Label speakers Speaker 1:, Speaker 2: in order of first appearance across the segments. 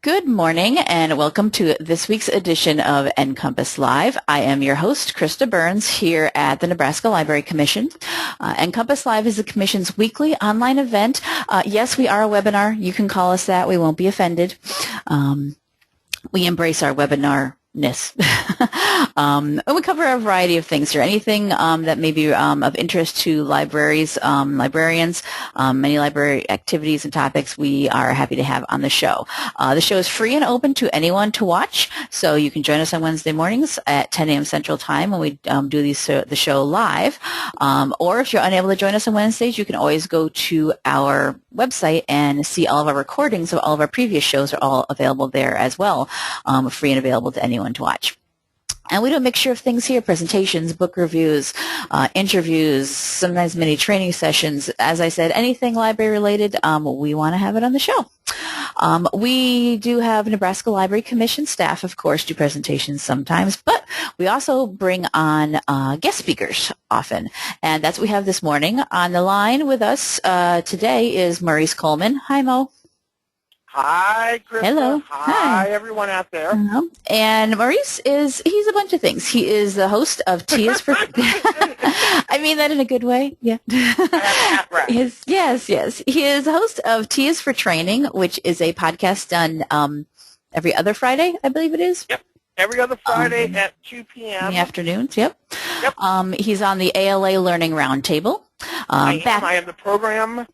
Speaker 1: Good morning and welcome to this week's edition of NCompass Live. I am your host, Krista Burns, here at the Nebraska Library Commission. NCompass Live is the Commission's weekly online event. Yes, we are a webinar. You can call us that. We won't be offended. We embrace our webinar-ness. And we cover a variety of things here. Anything that may be of interest to libraries, librarians, many library activities and topics we are happy to have on the show. The show is free and open to anyone to watch, so you can join us on Wednesday mornings at 10 a.m. Central Time when we do the show live. Or if you're unable to join us on Wednesdays, you can always go to our website and see all of our recordings of all of our previous shows are all available there as well, free and available to anyone to watch. And we do a mixture of things here: presentations, book reviews, interviews, sometimes many training sessions. As I said, anything library related, we want to have it on the show. We do have Nebraska Library Commission staff, of course, do presentations sometimes, but we also bring on guest speakers often. And that's what we have this morning. On the line with us today is Maurice Coleman. Hi, Mo.
Speaker 2: Hi, Krista.
Speaker 1: Hello.
Speaker 2: Hi, everyone out there.
Speaker 1: And Maurice he's a bunch of things. He is the host of T is for... I mean that in a good way. Yeah. Yes. He is the host of T is for Training, which is a podcast done every other Friday, I believe it is.
Speaker 2: Yep. Every other Friday at 2 p.m.
Speaker 1: In the afternoons, yep. He's on the ALA Learning Roundtable.
Speaker 2: I am the program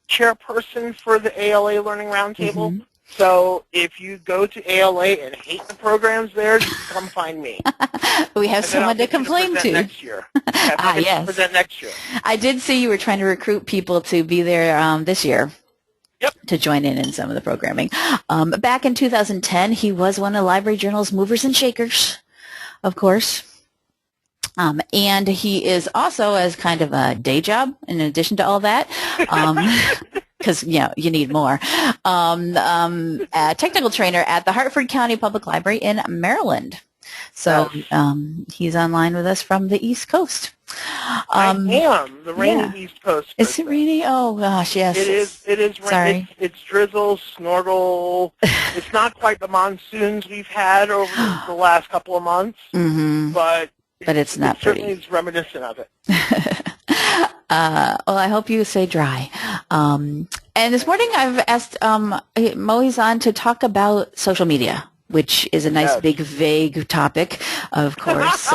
Speaker 2: chairperson for the ALA Learning Roundtable.
Speaker 1: Mm-hmm.
Speaker 2: So if you go to ALA and hate the programs there, you can come find me.
Speaker 1: We have someone to complain to.
Speaker 2: Next year.
Speaker 1: Yes.
Speaker 2: Present next year.
Speaker 1: I did see you were trying to recruit people to be there this year.
Speaker 2: Yep.
Speaker 1: To join in some of the programming. Back in 2010, he was one of Library Journal's movers and shakers, of course. And he is also, as kind of a day job, in addition to all that, because you need more, a technical trainer at the Hartford County Public Library in Maryland. So he's online with us from the East Coast.
Speaker 2: I am the rainy East Coast.
Speaker 1: Is it rainy? Oh gosh, yes.
Speaker 2: It is. It is.
Speaker 1: Sorry.
Speaker 2: It's drizzle, snorkel. It's not quite the monsoons we've had over the last couple of months, but it's not pretty. Certainly is reminiscent of it.
Speaker 1: Well, I hope you stay dry. And this morning I've asked Mo's on to talk about social media, which is a nice, big, vague topic, of course.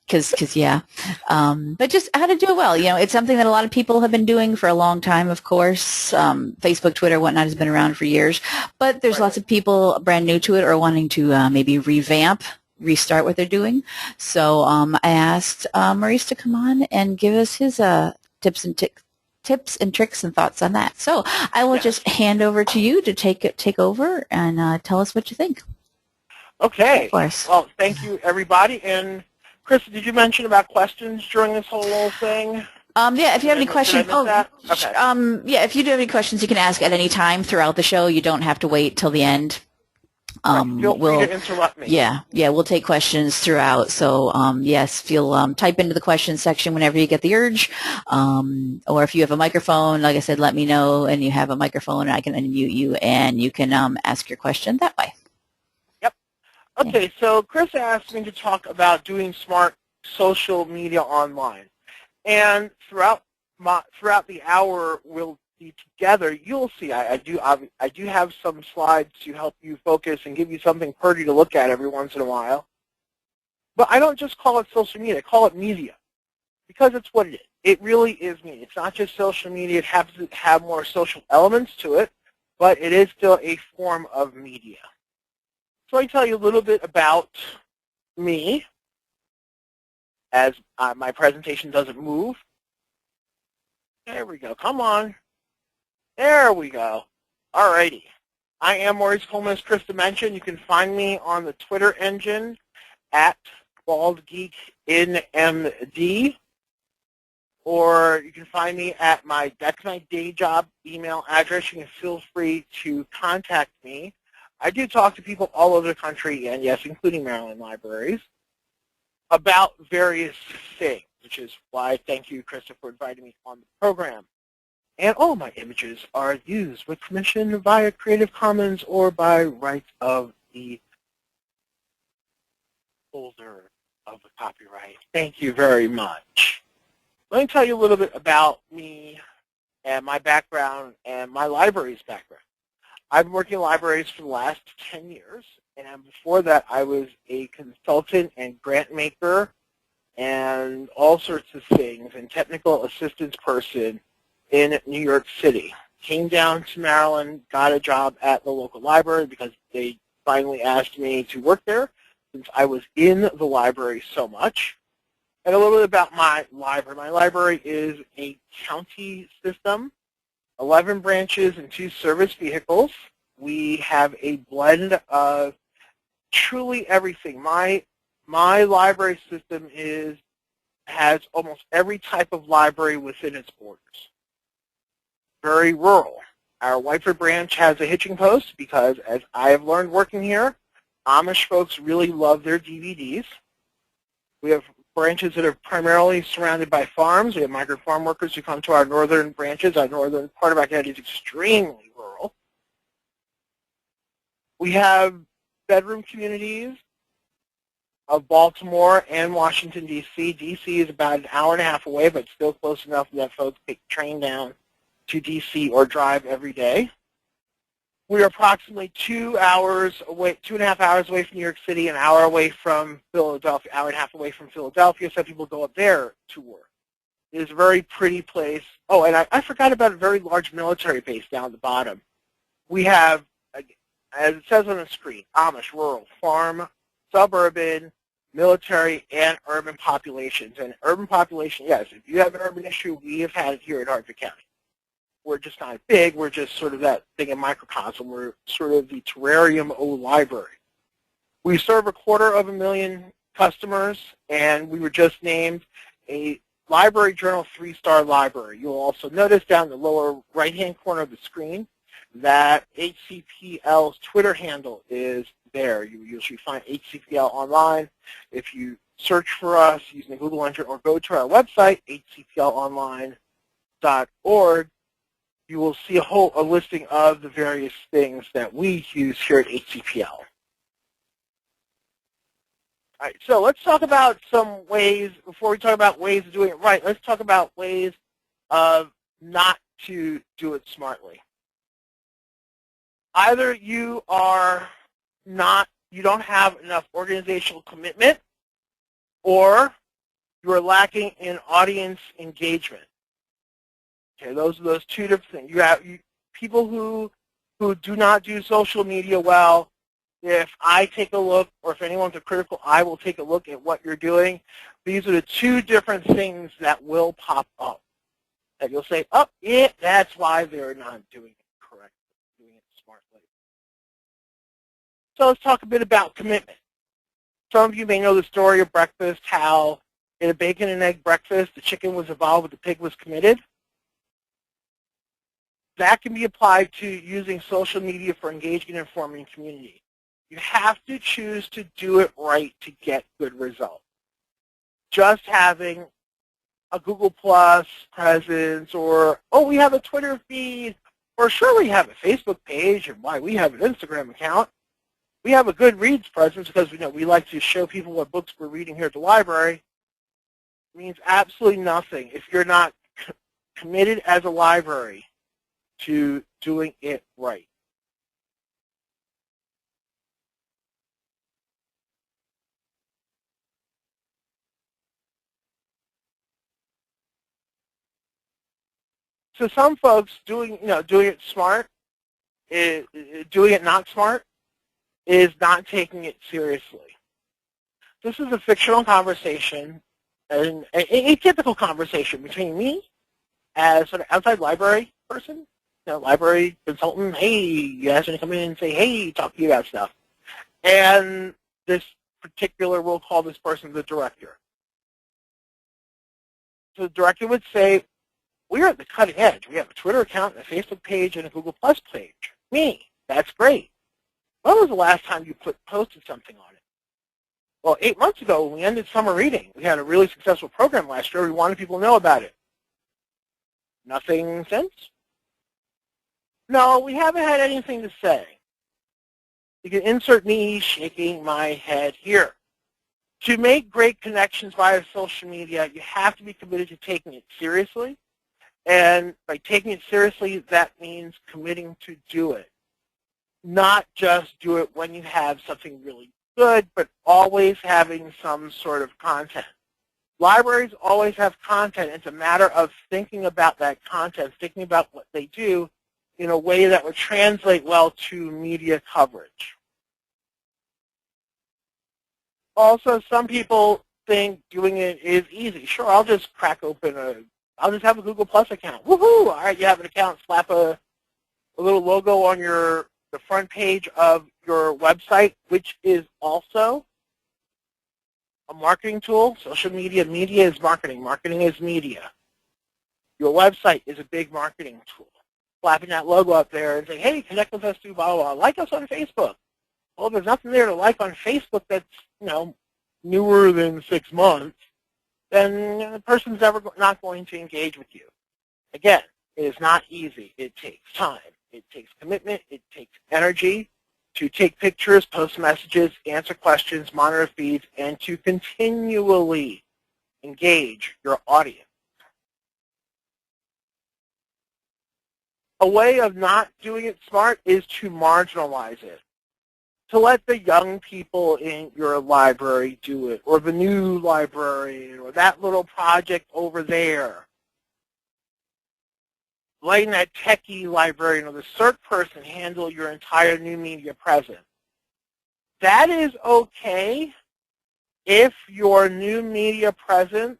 Speaker 1: But just how to do it well. It's something that a lot of people have been doing for a long time, of course. Facebook, Twitter, whatnot has been around for years. But there's lots of people brand new to it or wanting to maybe restart what they're doing. So I asked Maurice to come on and give us his tips and tricks and thoughts on that. So I will just hand over to you to take over and tell us what you think.
Speaker 2: Okay. Well, thank you, everybody. And Krista, did you mention about questions during this whole thing?
Speaker 1: If you have any questions, if you do have any questions, you can ask at any time throughout the show. You don't have to wait till the end.
Speaker 2: Feel free to interrupt me.
Speaker 1: Yeah, we'll take questions throughout. So, yes, feel type into the questions section whenever you get the urge. Or if you have a microphone, like I said, let me know, and you have a microphone, I can unmute you, and you can ask your question that way.
Speaker 2: Yep. Okay, so Chris asked me to talk about doing smart social media online. And throughout the hour, we'll be together. You'll see I do have some slides to help you focus and give you something pretty to look at every once in a while. But I don't just call it social media. I call it media because it's what it is. It really is media. It's not just social media. It happens to have more social elements to it, but it is still a form of media. So I tell you a little bit about me as my presentation doesn't move. There we go. Come on. There we go. All righty. I am Maurice Coleman, as Krista mentioned. You can find me on the Twitter engine at BaldGeekNMD, or you can find me at that's my day job email address. You can feel free to contact me. I do talk to people all over the country, and yes, including Maryland libraries, about various things, which is why thank you, Krista, for inviting me on the program. And all my images are used with permission via Creative Commons or by rights of the holder of the copyright. Thank you very much. Let me tell you a little bit about me and my background and my library's background. I've been working in libraries for the last 10 years, and before that I was a consultant and grant maker and all sorts of things, and technical assistance person in New York City. Came down to Maryland, got a job at the local library because they finally asked me to work there since I was in the library so much. And a little bit about my library. My library is a county system, 11 branches and 2 service vehicles. We have a blend of truly everything. My library system has almost every type of library within its borders. Very rural. Our Whiteford branch has a hitching post because, as I have learned working here, Amish folks really love their DVDs. We have branches that are primarily surrounded by farms. We have migrant farm workers who come to our northern branches. Our northern part of our county is extremely rural. We have bedroom communities of Baltimore and Washington, D.C. D.C. is about an hour and a half away, but still close enough that folks take the train down to D.C. or drive every day. We are approximately 2 hours away, 2.5 hours away from New York City, an hour away from Philadelphia, hour and a half away from Philadelphia. Some people go up there to work. It is a very pretty place. Oh, and I forgot about a very large military base down at the bottom. We have, as it says on the screen, Amish, rural, farm, suburban, military, and urban populations. And urban population, yes, if you have an urban issue, we have had it here in Hartford County. We're just not big. We're just sort of that thing in microcosm. We're sort of the terrarium O library. We serve 250,000 customers, and we were just named a Library Journal 3-star library. You'll also notice down in the lower right-hand corner of the screen that HCPL's Twitter handle is there. You usually find HCPL online. If you search for us using the Google engine or go to our website, hcplonline.org, you will see a listing of the various things that we use here at HCPL. All right, so let's talk about some ways, before we talk about ways of doing it right, let's talk about ways of not to do it smartly. Either you don't have enough organizational commitment, or you are lacking in audience engagement. Okay, those are those two different things. You have people who do not do social media well. If I take a look, or if anyone's a critical eye will take a look at what you're doing, these are the two different things that will pop up. And you'll say, oh, yeah, that's why they're not doing it correctly, doing it smartly. So let's talk a bit about commitment. Some of you may know the story of breakfast, how in a bacon and egg breakfast, the chicken was involved, but the pig was committed. That can be applied to using social media for engaging and informing community. You have to choose to do it right to get good results. Just having a Google Plus presence, or, oh, we have a Twitter feed, or sure, we have a Facebook page, and why, we have an Instagram account. We have a Goodreads presence because we like to show people what books we're reading here at the library. It means absolutely nothing if you're not committed as a library to doing it right. So some folks doing it smart, doing it not smart, is not taking it seriously. This is a fictional conversation, and a typical conversation between me as an outside library person, library consultant. Hey, you asked me to come in and say, hey, talk to you about stuff. And this particular, we'll call this person the director. So the director would say, we're at the cutting edge. We have a Twitter account, and a Facebook page, and a Google Plus page. Me, that's great. When was the last time you posted something on it? Well, 8 months ago, when we ended summer reading, we had a really successful program last year. We wanted people to know about it. Nothing since? No, we haven't had anything to say. You can insert me shaking my head here. To make great connections via social media, you have to be committed to taking it seriously. And by taking it seriously, that means committing to do it. Not just do it when you have something really good, but always having some sort of content. Libraries always have content. It's a matter of thinking about that content, thinking about what they do in a way that would translate well to media coverage. Also, some people think doing it is easy. Sure, I'll just I'll just have a Google Plus account. Woohoo! All right, you have an account, slap a little logo on the front page of your website, which is also a marketing tool. Social media is marketing. Marketing is media. Your website is a big marketing tool. Slapping that logo up there and saying, hey, connect with us through blah, blah, blah. Like us on Facebook. Well, there's nothing there to like on Facebook that's, newer than 6 months, then the person's not going to engage with you. Again, it is not easy. It takes time. It takes commitment. It takes energy to take pictures, post messages, answer questions, monitor feeds, and to continually engage your audience. A way of not doing it smart is to marginalize it. To let the young people in your library do it, or the new librarian, or that little project over there. Letting that techie librarian or the CERT person handle your entire new media presence. That is okay if your new media presence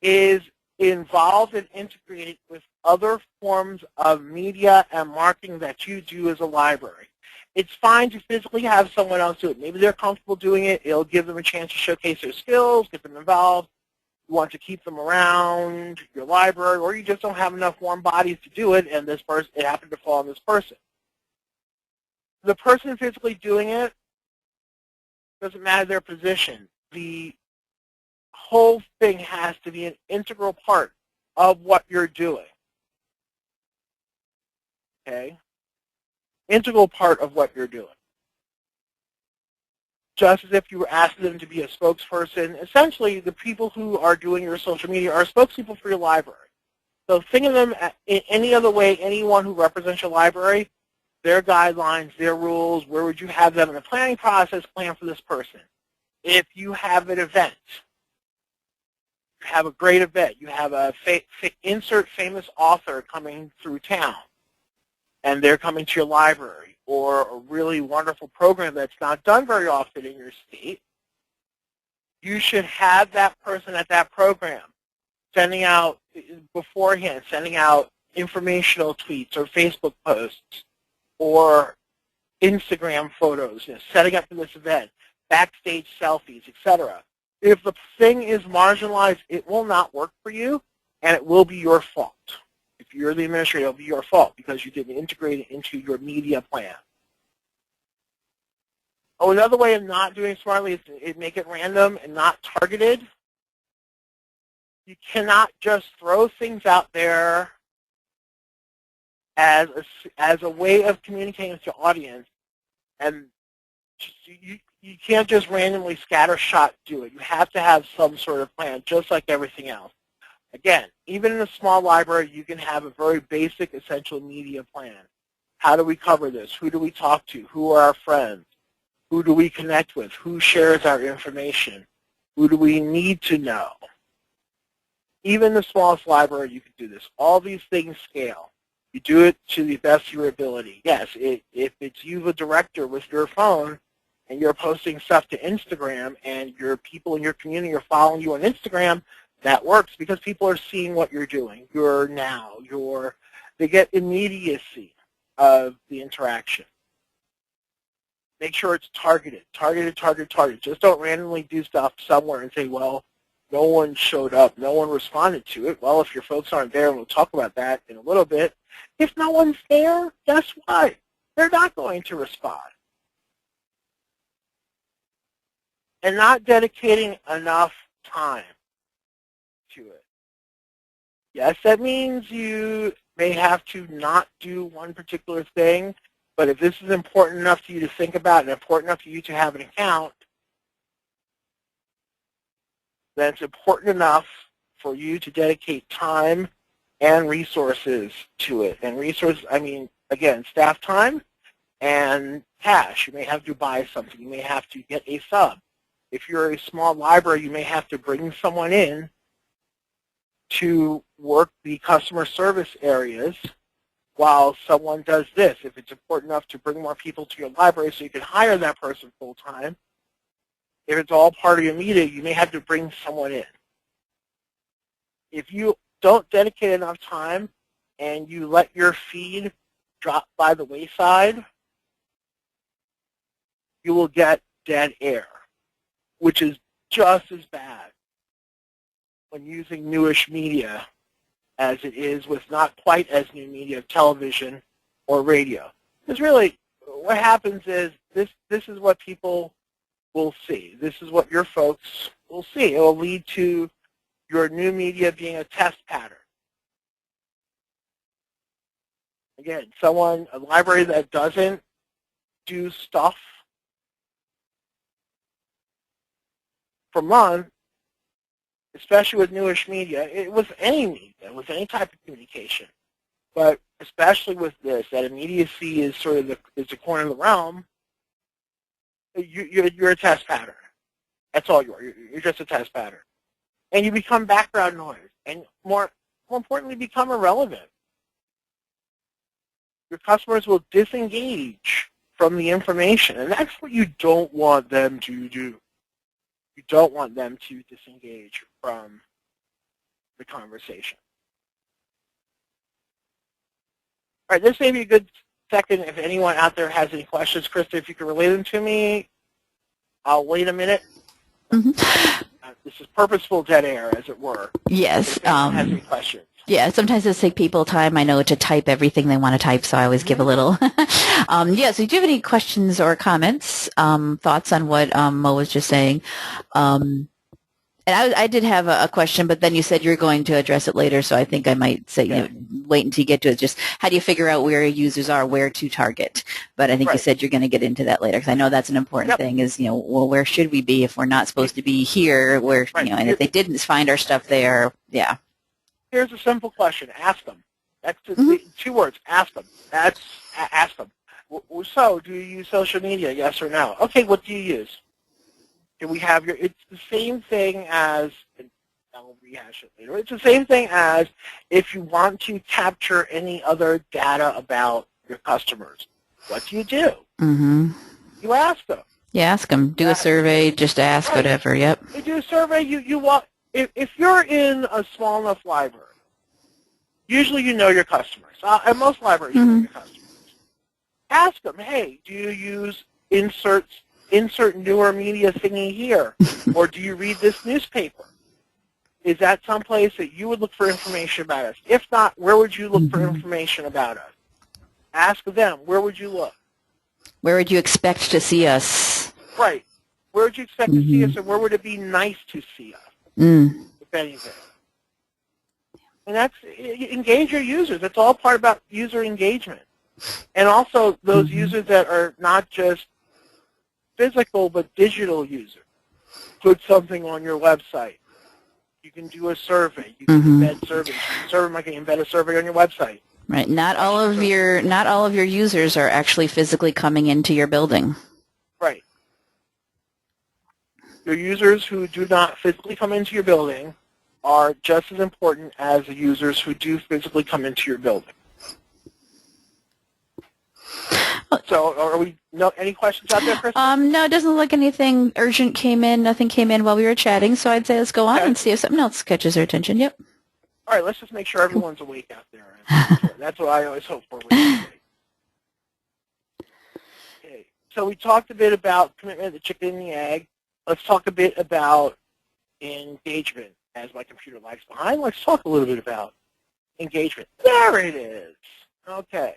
Speaker 2: is involved and integrated with other forms of media and marketing that you do as a library. It's fine to physically have someone else do it. Maybe they're comfortable doing it. It'll give them a chance to showcase their skills, get them involved. You want to keep them around your library, or you just don't have enough warm bodies to do it, and it happened to fall on this person. The person physically doing it, doesn't matter their position. The whole thing has to be an integral part of what you're doing. Okay? Integral part of what you're doing. Just as if you were asking them to be a spokesperson. Essentially, the people who are doing your social media are spokespeople for your library. So think of them in any other way, anyone who represents your library, their guidelines, their rules, where would you have them in the planning process, plan for this person. If you have an event, you have a great event, you have a insert famous author coming through town, and they're coming to your library, or a really wonderful program that's not done very often in your state, you should have that person at that program sending out beforehand, sending out informational tweets or Facebook posts or Instagram photos, setting up for this event, backstage selfies, etc. If the thing is marginalized, it will not work for you, and it will be your fault. If you're the administrator, it'll be your fault because you didn't integrate it into your media plan. Oh, another way of not doing it smartly is to make it random and not targeted. You cannot just throw things out there as a way of communicating with your audience, and you can't just randomly scattershot do it. You have to have some sort of plan, just like everything else. Again, even in a small library, you can have a very basic, essential media plan. How do we cover this? Who do we talk to? Who are our friends? Who do we connect with? Who shares our information? Who do we need to know? Even the smallest library, you can do this. All these things scale. You do it to the best of your ability. Yes, if it's you, the director, with your phone, and you're posting stuff to Instagram, and your people in your community are following you on Instagram, that works because people are seeing what you're doing. They get immediacy of the interaction. Make sure it's targeted. Targeted. Just don't randomly do stuff somewhere and say, well, no one showed up, no one responded to it. Well, if your folks aren't there, and we'll talk about that in a little bit, if no one's there, guess what? They're not going to respond. And not dedicating enough time to it. Yes, that means you may have to not do one particular thing, but if this is important enough to you to think about and important enough to you to have an account, then it's important enough for you to dedicate time and resources to it. And resources, I mean, again, staff time and cash. You may have to buy something. You may have to get a sub. If you're a small library, you may have to bring someone in to work the customer service areas while someone does this. If it's important enough to bring more people to your library so you can hire that person full-time, if it's all part of your media, you may have to bring someone in. If you don't dedicate enough time and you let your feed drop by the wayside, you will get dead air, which is just as bad when using newish media as it is with not quite as new media of television or radio. Because really, what happens is this is what people will see. This is what your folks will see. It will lead to your new media being a test pattern. Again, a library that doesn't do stuff for months, especially with newish media, it was any media, with any type of communication, but especially with this, that immediacy is sort of the corner of the realm. You're a test pattern. That's all you are. You're just a test pattern, and you become background noise, and more importantly, become irrelevant. Your customers will disengage from the information, and that's what you don't want them to do. You don't want them to disengage from the conversation. All right, this may be a good second if anyone out there has any questions. Krista, if you can relay them to me, I'll wait a minute.
Speaker 1: Mm-hmm.
Speaker 2: This is purposeful dead air, as it were.
Speaker 1: Yes.
Speaker 2: If anyone has any questions.
Speaker 1: Yeah, sometimes it take people time, I know, to type everything they want to type, so I always give a little. Yeah, so do you have any questions or comments, thoughts on what Mo was just saying? And I did have a question, but then you said you're going to address it later, so I think I might say,
Speaker 2: Okay.
Speaker 1: Wait until you get to it. Just how do you figure out where your users are, where to target? But I think you said you're going to get into that later, because I know that's an important thing is, well, where should we be if we're not supposed to be here? Where, and if they didn't find our stuff there, yeah.
Speaker 2: Here's a simple question. Ask them. That's the 2 words. Ask them. Ask them. So, do you use social media? Yes or no? Okay, what do you use? Can we have it's the same thing as, and I'll rehash it later, it's the same thing as if you want to capture any other data about your customers. What do you do? Mm-hmm. You ask them.
Speaker 1: You ask them. Do a survey, just ask, whatever, yep.
Speaker 2: You do a survey, you want, if you're in a small enough library, usually you know your customers. And most libraries you know your customers. Ask them, hey, do you use insert newer media thingy here? Or do you read this newspaper? Is that someplace that you would look for information about us? If not, where would you look for information about us? Ask them, where would you look?
Speaker 1: Where would you expect to see us?
Speaker 2: Right. Where would you expect to see us, and where would it be nice to see us, if anything? And that's, engage your users. That's all part about user engagement. And also those users that are not just physical but digital users. Put something on your website. You can do a survey. You can embed surveys. You can embed a survey on your website.
Speaker 1: Right. Not all of your users are actually physically coming into your building.
Speaker 2: Right. Your users who do not physically come into your building are just as important as the users who do physically come into your building. So, are we? No, any questions out there, Chris?
Speaker 1: No, it doesn't look like anything urgent came in. Nothing came in while we were chatting, so I'd say let's go on and see if something else catches our attention. Yep.
Speaker 2: All right, let's just make sure everyone's awake out there. That's what I always hope for. Okay, so we talked a bit about commitment, the chicken and the egg. Let's talk a bit about engagement. As my computer lags behind, let's talk a little bit about engagement. There it is. Okay.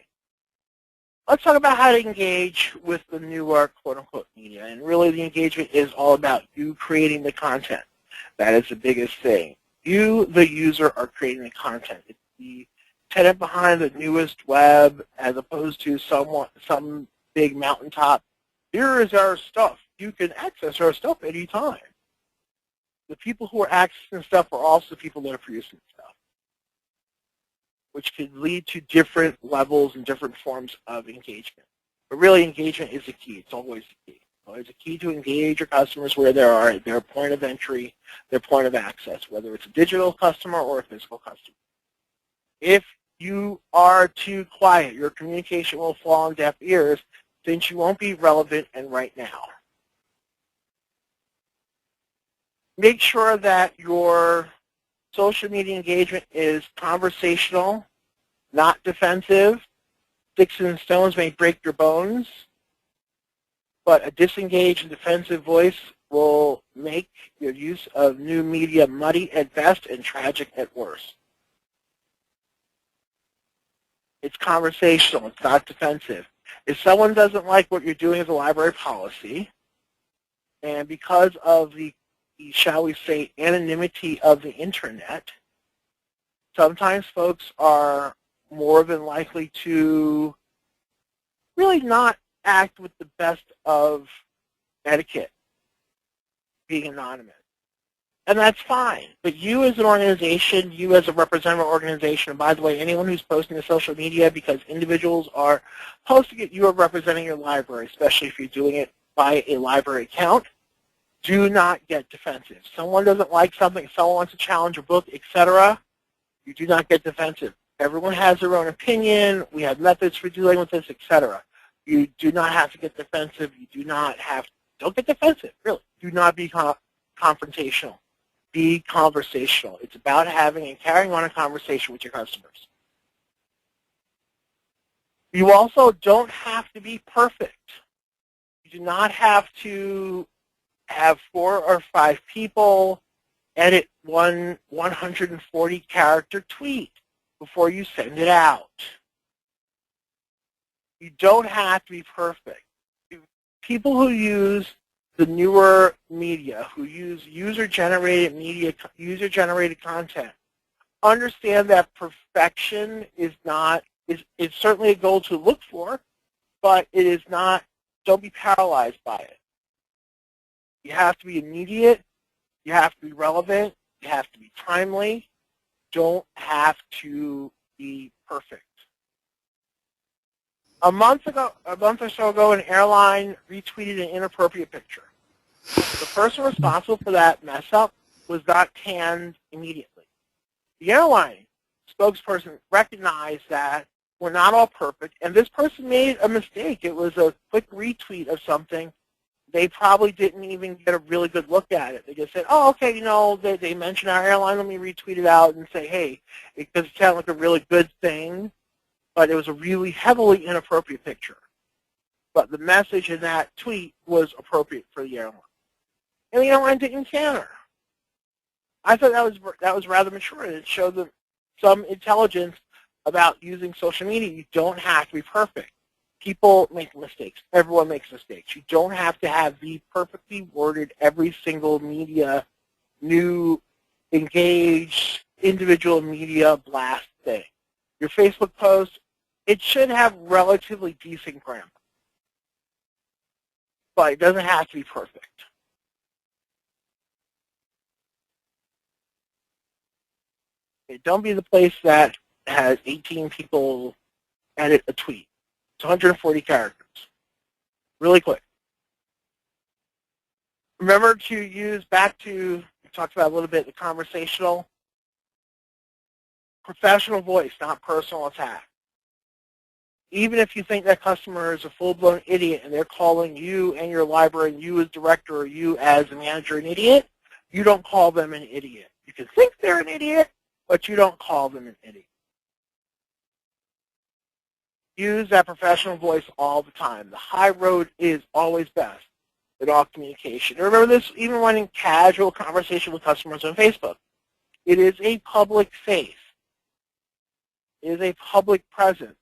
Speaker 2: Let's talk about how to engage with the newer quote-unquote media. And really the engagement is all about you creating the content. That is the biggest thing. You, the user, are creating the content. It's the tenant behind the newest web as opposed to some big mountaintop. Here is our stuff. You can access our stuff anytime. The people who are accessing stuff are also the people that are producing stuff, which can lead to different levels and different forms of engagement. But really, engagement is the key. It's always the key. It's a key to engage your customers where they are at their point of entry, their point of access, whether it's a digital customer or a physical customer. If you are too quiet, your communication will fall on deaf ears since you won't be relevant and right now. Make sure that your social media engagement is conversational, not defensive. Sticks and stones may break your bones, but a disengaged and defensive voice will make your use of new media muddy at best and tragic at worst. It's conversational. It's not defensive. If someone doesn't like what you're doing as a library policy, and because of the, shall we say, anonymity of the internet, sometimes folks are more than likely to really not act with the best of etiquette, being anonymous. And that's fine. But you as an organization, you as a representative organization, and by the way, anyone who's posting to social media, because individuals are posting it, you are representing your library, especially if you're doing it by a library account. Do not get defensive. If someone doesn't like something, if someone wants to challenge a book, etc., you do not get defensive. Everyone has their own opinion. We have methods for dealing with this, etc. You do not have to get defensive. You do not have to, don't get defensive, really. Do not be confrontational. Be conversational. It's about having and carrying on a conversation with your customers. You also don't have to be perfect. You do not have to have 4 or 5 people edit one 140-character tweet before you send it out. You don't have to be perfect. People who use the newer media, who use user-generated media, user-generated content, understand that perfection is not, it's certainly a goal to look for, but it is not, don't be paralyzed by it. You have to be immediate, you have to be relevant, you have to be timely, don't have to be perfect. A month or so ago, an airline retweeted an inappropriate picture. The person responsible for that mess up was not canned immediately. The airline spokesperson recognized that we're not all perfect, and this person made a mistake. It was a quick retweet of something. They probably didn't even get a really good look at it. They just said, oh, okay, you know, they mentioned our airline, let me retweet it out and say, hey, because it sounded like a really good thing, but it was a really heavily inappropriate picture. But the message in that tweet was appropriate for the airline. And the airline didn't can her. I thought that was rather mature, and it showed them some intelligence about using social media. You don't have to be perfect. People make mistakes. Everyone makes mistakes. You don't have to have the perfectly worded every single media, new, engaged, individual media blast thing. Your Facebook post, it should have relatively decent grammar. But it doesn't have to be perfect. Don't be the place that has 18 people edit a tweet. It's 140 characters. Really quick. Remember to use, back to, we talked about a little bit, the conversational, professional voice, not personal attack. Even if you think that customer is a full-blown idiot and they're calling you and your library, and you as director or you as a manager an idiot, you don't call them an idiot. You can think they're an idiot, but you don't call them an idiot. Use that professional voice all the time. The high road is always best in all communication. And remember this even when in casual conversation with customers on Facebook. It is a public face. It is a public presence,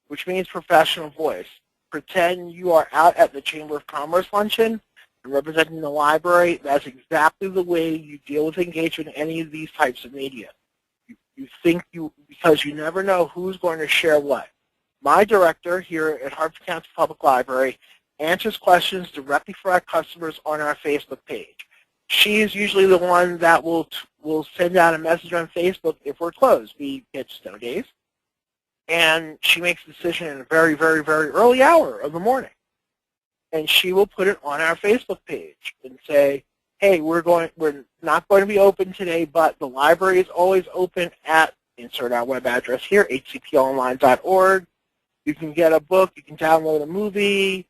Speaker 2: which means professional voice. Pretend you are out at the Chamber of Commerce luncheon and representing the library, that's exactly the way you deal with engagement in any of these types of media. Because you never know who's going to share what. My director here at Hartford County Public Library answers questions directly for our customers on our Facebook page. She is usually the one that will send out a message on Facebook if we're closed. We get snow days. And she makes a decision in a very, very, very early hour of the morning. And she will put it on our Facebook page and say, hey, we're not going to be open today, but the library is always open at, insert our web address here, hcponline.org. You can get a book, you can download a movie,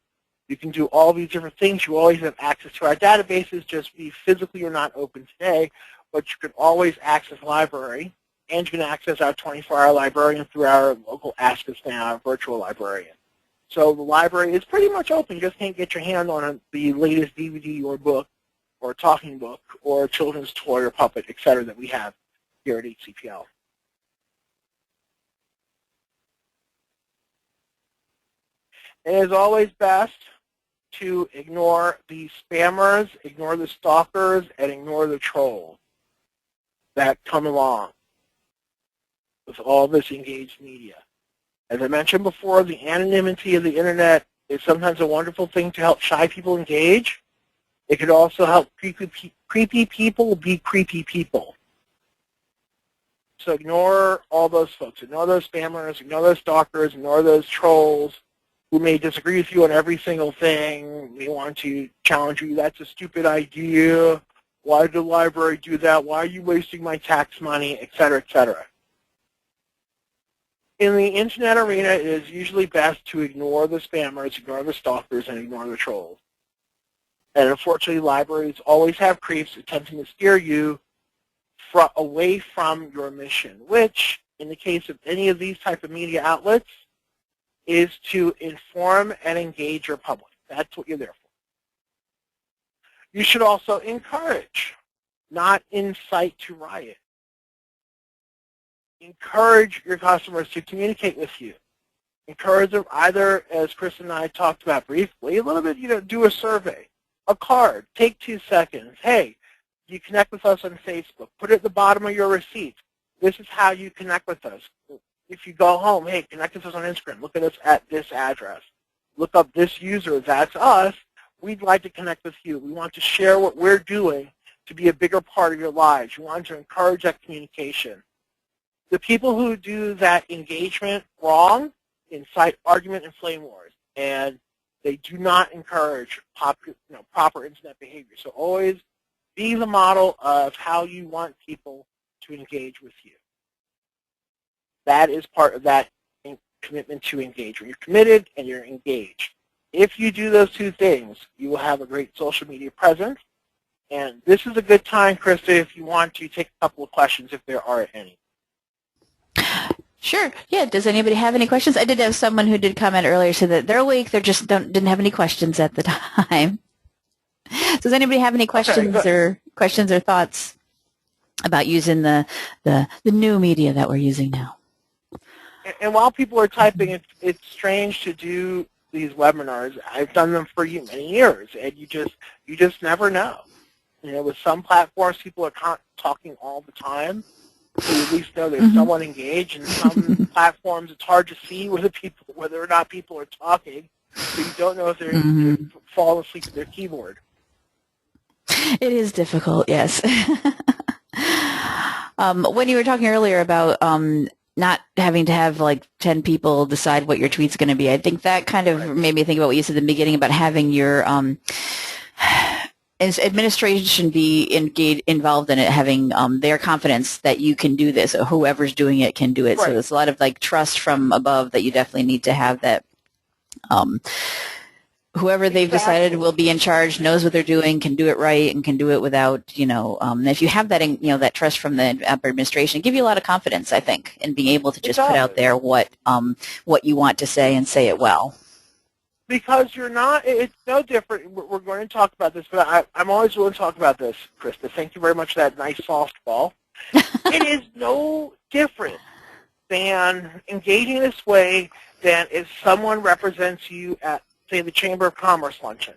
Speaker 2: you can do all these different things. You always have access to our databases, just we physically are not open today, but you can always access the library, and you can access our 24-hour librarian through our local Ask Us Now virtual librarian. So the library is pretty much open. You just can't get your hand on the latest DVD or book or talking book or children's toy or puppet, et cetera, that we have here at HCPL. It is always best to ignore the spammers, ignore the stalkers, and ignore the trolls that come along with all this engaged media. As I mentioned before, the anonymity of the internet is sometimes a wonderful thing to help shy people engage. It could also help creepy people be creepy people. So ignore all those folks. Ignore those spammers, ignore those stalkers, ignore those trolls who may disagree with you on every single thing. They want to challenge you. That's a stupid idea. Why did the library do that? Why are you wasting my tax money, et cetera, et cetera. In the internet arena, it is usually best to ignore the spammers, ignore the stalkers, and ignore the trolls. And unfortunately, libraries always have creeps attempting to steer you away from your mission, which, in the case of any of these type of media outlets, is to inform and engage your public. That's what you're there for. You should also encourage, not incite to riot. Encourage your customers to communicate with you. Encourage them either, as Chris and I talked about briefly, a little bit, do a survey, a card, take 2 seconds. Hey, you connect with us on Facebook. Put it at the bottom of your receipt. This is how you connect with us. If you go home, hey, connect with us on Instagram. Look at us at this address. Look up this user. That's us. We'd like to connect with you. We want to share what we're doing to be a bigger part of your lives. We want to encourage that communication. The people who do that engagement wrong incite argument and flame wars, and they do not encourage proper internet behavior. So always be the model of how you want people to engage with you. That is part of that commitment to engage. When you're committed and you're engaged. If you do those two things, you will have a great social media presence. And this is a good time, Krista, if you want to take a couple of questions, if there are any.
Speaker 1: Sure. Yeah. Does anybody have any questions? I did have someone who did comment earlier, said that they're awake. They just didn't have any questions at the time. So does anybody have any questions or thoughts about using the new media that we're using now?
Speaker 2: And while people are typing, it's strange to do these webinars. I've done them for many years, and you just never know. With some platforms, people are talking all the time. So you at least know there's someone engaged. And some platforms, it's hard to see whether or not people are talking. So you don't know if they're falling asleep at their keyboard.
Speaker 1: It is difficult, yes. When you were talking earlier about not having to have like 10 people decide what your tweet's going to be, I think that kind of made me think about what you said in the beginning about having your administration be involved in it, having their confidence that you can do this, or whoever's doing it can do it. Right. So there's a lot of like trust from above that you definitely need to have, that whoever they've decided will be in charge knows what they're doing, can do it right, and can do it without, if you have that, that trust from the administration, give you a lot of confidence, I think, in being able to just put out there what you want to say and say it well.
Speaker 2: Because it's no different. We're going to talk about this, but I'm always willing to talk about this, Krista. Thank you very much for that nice softball. It is no different than engaging this way than if someone represents you at, say, the Chamber of Commerce luncheon.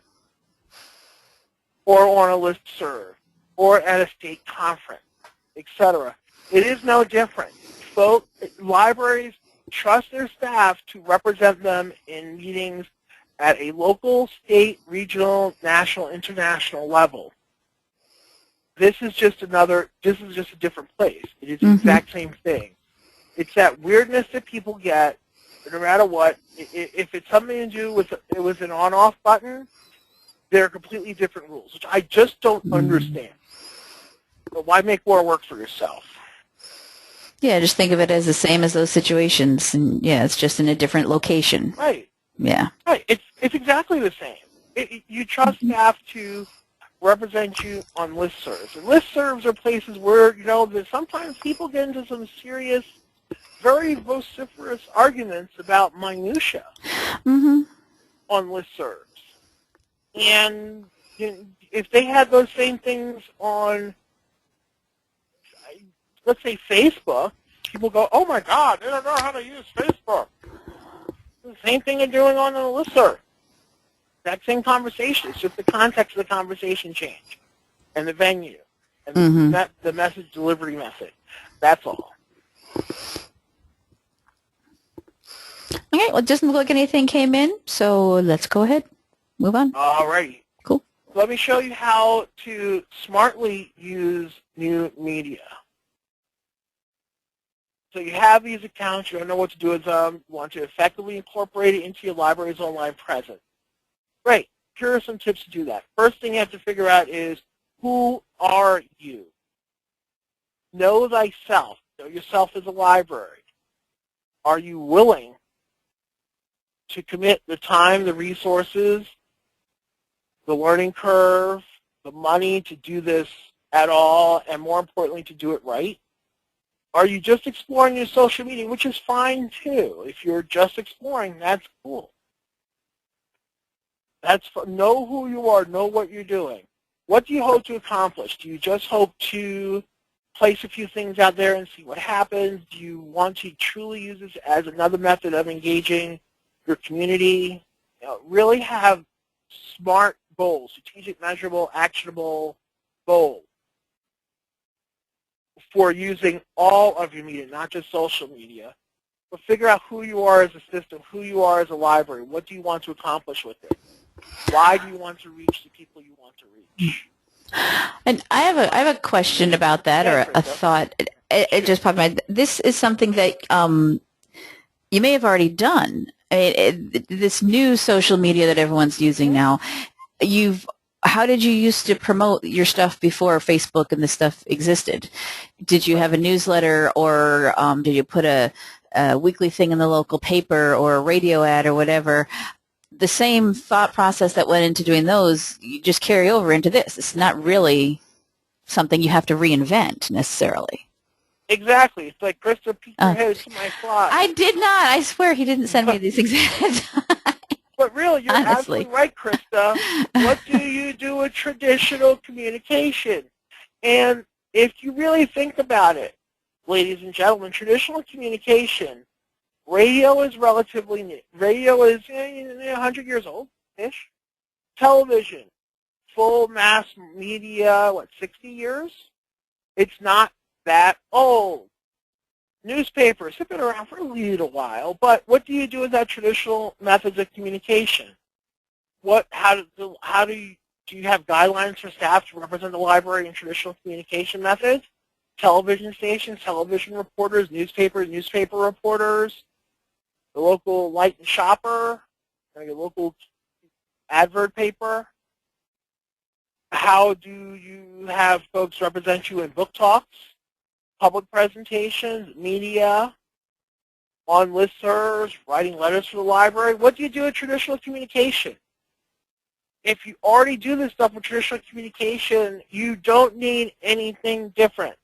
Speaker 2: or on a listserv, or at a state conference, etc. It is no different. Libraries trust their staff to represent them in meetings at a local, state, regional, national, international level. This is just a different place. It is the exact same thing. It's that weirdness that people get, no matter what. If it's something to do with an on-off button, there are completely different rules, which I just don't understand. But why make more work for yourself?
Speaker 1: Yeah, just think of it as the same as those situations, and yeah, it's just in a different location.
Speaker 2: Right.
Speaker 1: Yeah.
Speaker 2: Right. It's exactly the same. You trust staff to represent you on listservs. And listservs are places where, that sometimes people get into some serious, very vociferous arguments about minutia on listservs. And if they had those same things on, let's say, Facebook, people go, oh my God, they don't know how to use Facebook. The same thing they're doing on a listserv. That same conversation. It's just the context of the conversation change, and the venue, and the message delivery method. That's all.
Speaker 1: Okay, well, it doesn't look like anything came in, so let's go ahead. Move on.
Speaker 2: All right.
Speaker 1: Cool.
Speaker 2: Let me show you how to smartly use new media. So you have these accounts. You don't know what to do with them. You want to effectively incorporate it into your library's online presence. Great. Here are some tips to do that. First thing you have to figure out is, who are you? Know thyself. Know yourself as a library. Are you willing to commit the time, the resources, the learning curve, the money to do this at all, and more importantly, to do it right? Are you just exploring your social media, which is fine too. If you're just exploring, that's cool. Know who you are, know what you're doing. What do you hope to accomplish? Do you just hope to place a few things out there and see what happens? Do you want to truly use this as another method of engaging your community? Really have smart goals, strategic, measurable, actionable goals for using all of your media, not just social media. But figure out who you are as a system, who you are as a library. What do you want to accomplish with it? Why do you want to reach the people you want to reach?
Speaker 1: And I have a question about that, or a thought. It just popped in my mind. This is something that you may have already done. This new social media that everyone's using now, how did you used to promote your stuff before Facebook and this stuff existed? Did you have a newsletter, or did you put a weekly thing in the local paper, or a radio ad, or whatever? The same thought process that went into doing those, you just carry over into this. It's not really something you have to reinvent necessarily.
Speaker 2: Exactly. It's like Krista peeked her head to my slide.
Speaker 1: I did not. I swear he didn't send me these things ahead of time.
Speaker 2: But really, you're absolutely right, Krista. What do you do with traditional communication? And if you really think about it, ladies and gentlemen, traditional communication, radio is relatively new. Radio is 100 years old-ish. Television, full mass media, 60 years? It's not that old. Newspapers have been around for a little while, but what do you do with that traditional methods of communication? Do you have guidelines for staff to represent the library in traditional communication methods? Television stations, television reporters, newspaper reporters, the local light and shopper, the local advert paper. How do you have folks represent you in book talks, public presentations, media, on listservs, writing letters for the library? What do you do with traditional communication? If you already do this stuff with traditional communication, you don't need anything different.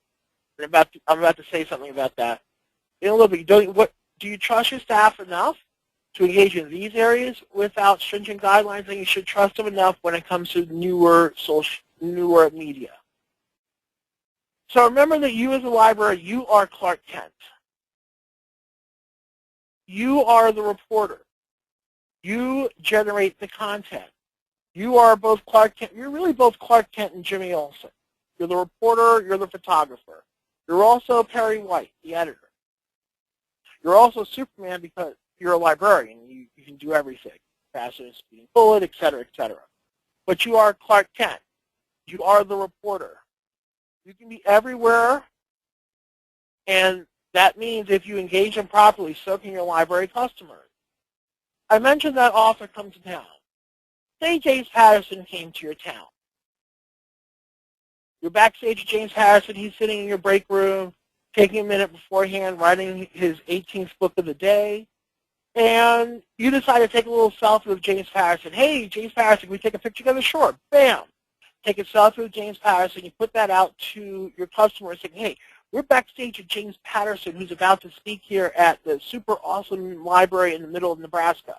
Speaker 2: I'm about to say something about that in a little bit. Do you trust your staff enough to engage in these areas without stringent guidelines? And you should trust them enough when it comes to newer media. So remember that you as a library, you are Clark Kent. You are the reporter. You generate the content. You are both Clark Kent. You're really both Clark Kent and Jimmy Olsen. You're the reporter. You're the photographer. You're also Perry White, the editor. You're also Superman because you're a librarian. You can do everything. Faster than speeding bullet, et cetera, et cetera. But you are Clark Kent. You are the reporter. You can be everywhere, and that means if you engage them properly, so can your library customers. I mentioned that author comes to town. Say James Patterson came to your town. You're backstage at James Patterson. He's sitting in your break room, taking a minute beforehand, writing his 18th book of the day. And you decide to take a little selfie with James Patterson. Hey, James Patterson, can we take a picture together? Sure. Bam. Take a selfie with James Patterson. You put that out to your customers saying, hey, we're backstage at James Patterson, who's about to speak here at the super awesome library in the middle of Nebraska.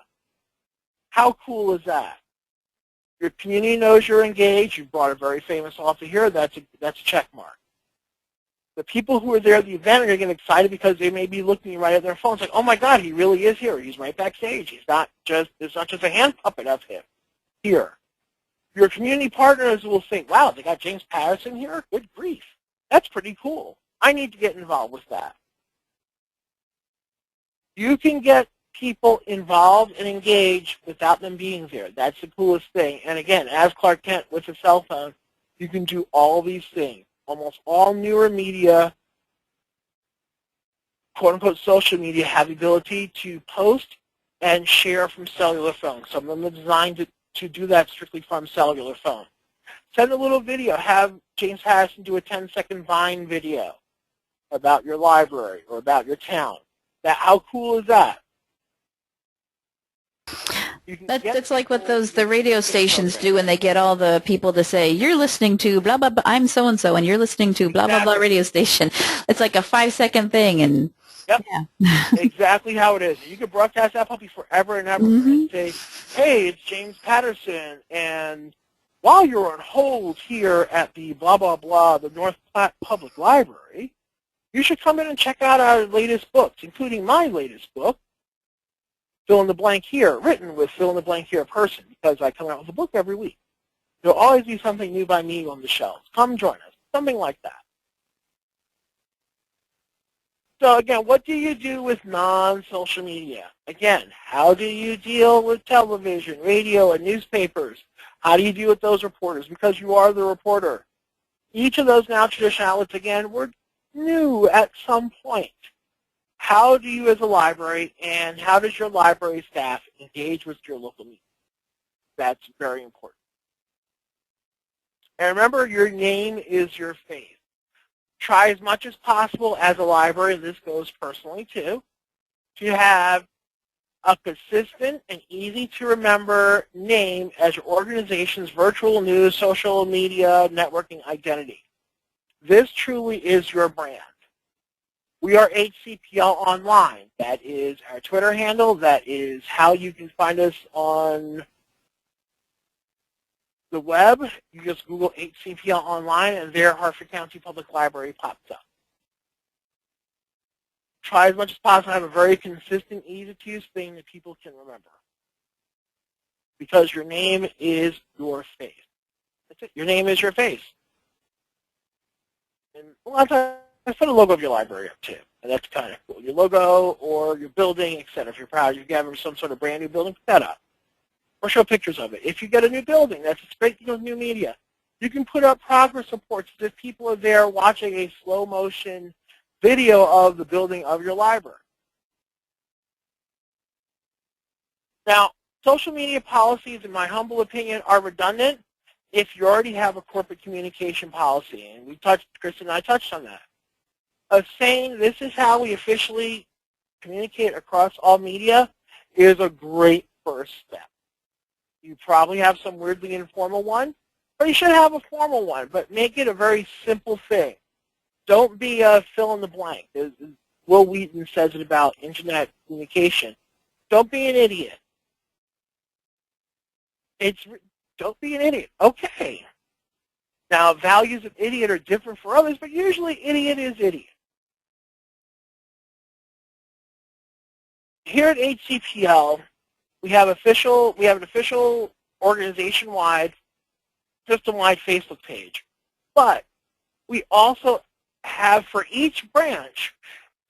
Speaker 2: How cool is that? Your community knows you're engaged. You brought a very famous author here. That's a check mark. The people who are there at the event are going to get excited because they may be looking right at their phones like, oh my God, he really is here. He's right backstage. There's not just a hand puppet of him here. Your community partners will think, wow, they got James Patterson here? Good grief. That's pretty cool. I need to get involved with that. You can get people involved and engaged without them being there. That's the coolest thing. And again, as Clark Kent with a cell phone, you can do all these things. Almost all newer media, quote-unquote social media, have the ability to post and share from cellular phones. Some of them are designed to do that strictly from cellular phone. Send a little video. Have James Patterson do a 10-second Vine video about your library or about your town. How cool is that?
Speaker 1: That's like what the radio stations do when they get all the people to say, you're listening to blah, blah, blah, I'm so-and-so, and you're listening to blah, blah, blah radio station. It's like a 5-second thing. And
Speaker 2: yep,
Speaker 1: yeah.
Speaker 2: Exactly how it is. You could broadcast that puppy forever and ever and say, hey, it's James Patterson, and while you're on hold here at the blah, blah, blah, the North Platte Public Library, you should come in and check out our latest books, including my latest book, Fill in the Blank Here, written with Fill in the Blank Here person, because I come out with a book every week. There'll always be something new by me on the shelves. Come join us, something like that. So again, what do you do with non-social media? Again, how do you deal with television, radio, and newspapers? How do you deal with those reporters? Because you are the reporter. Each of those now traditional outlets, again, were new at some point. How do you as a library and how does your library staff engage with your local media? That's very important. And remember, your name is your face. Try as much as possible as a library, and this goes personally too, to have a consistent and easy to remember name as your organization's virtual news, social media, networking identity. This truly is your brand. We are HCPL Online. That is our Twitter handle. That is how you can find us on the web. You just Google HCPL Online, and there Harford County Public Library pops up. Try as much as possible to have a very consistent, easy-to-use thing that people can remember. Because your name is your face. That's it. Your name is your face. And a lot of times, put a logo of your library up too, and that's kind of cool. Your logo or your building, etc. If you're proud, you've got some sort of brand new building, put that up. Or show pictures of it. If you get a new building, that's a great thing with new media. You can put up progress reports as if people are there watching a slow motion video of the building of your library. Now, social media policies, in my humble opinion, are redundant if you already have a corporate communication policy, and Chris and I touched on that. Of saying this is how we officially communicate across all media is a great first step. You probably have some weirdly informal one, or you should have a formal one, but make it a very simple thing. Don't be a fill in the blank. Will Wheaton says it about internet communication. Don't be an idiot. Don't be an idiot. Okay. Now, values of idiot are different for others, but usually idiot is idiot. Here at HCPL, we have an official organization-wide, system-wide Facebook page. But we also have, for each branch,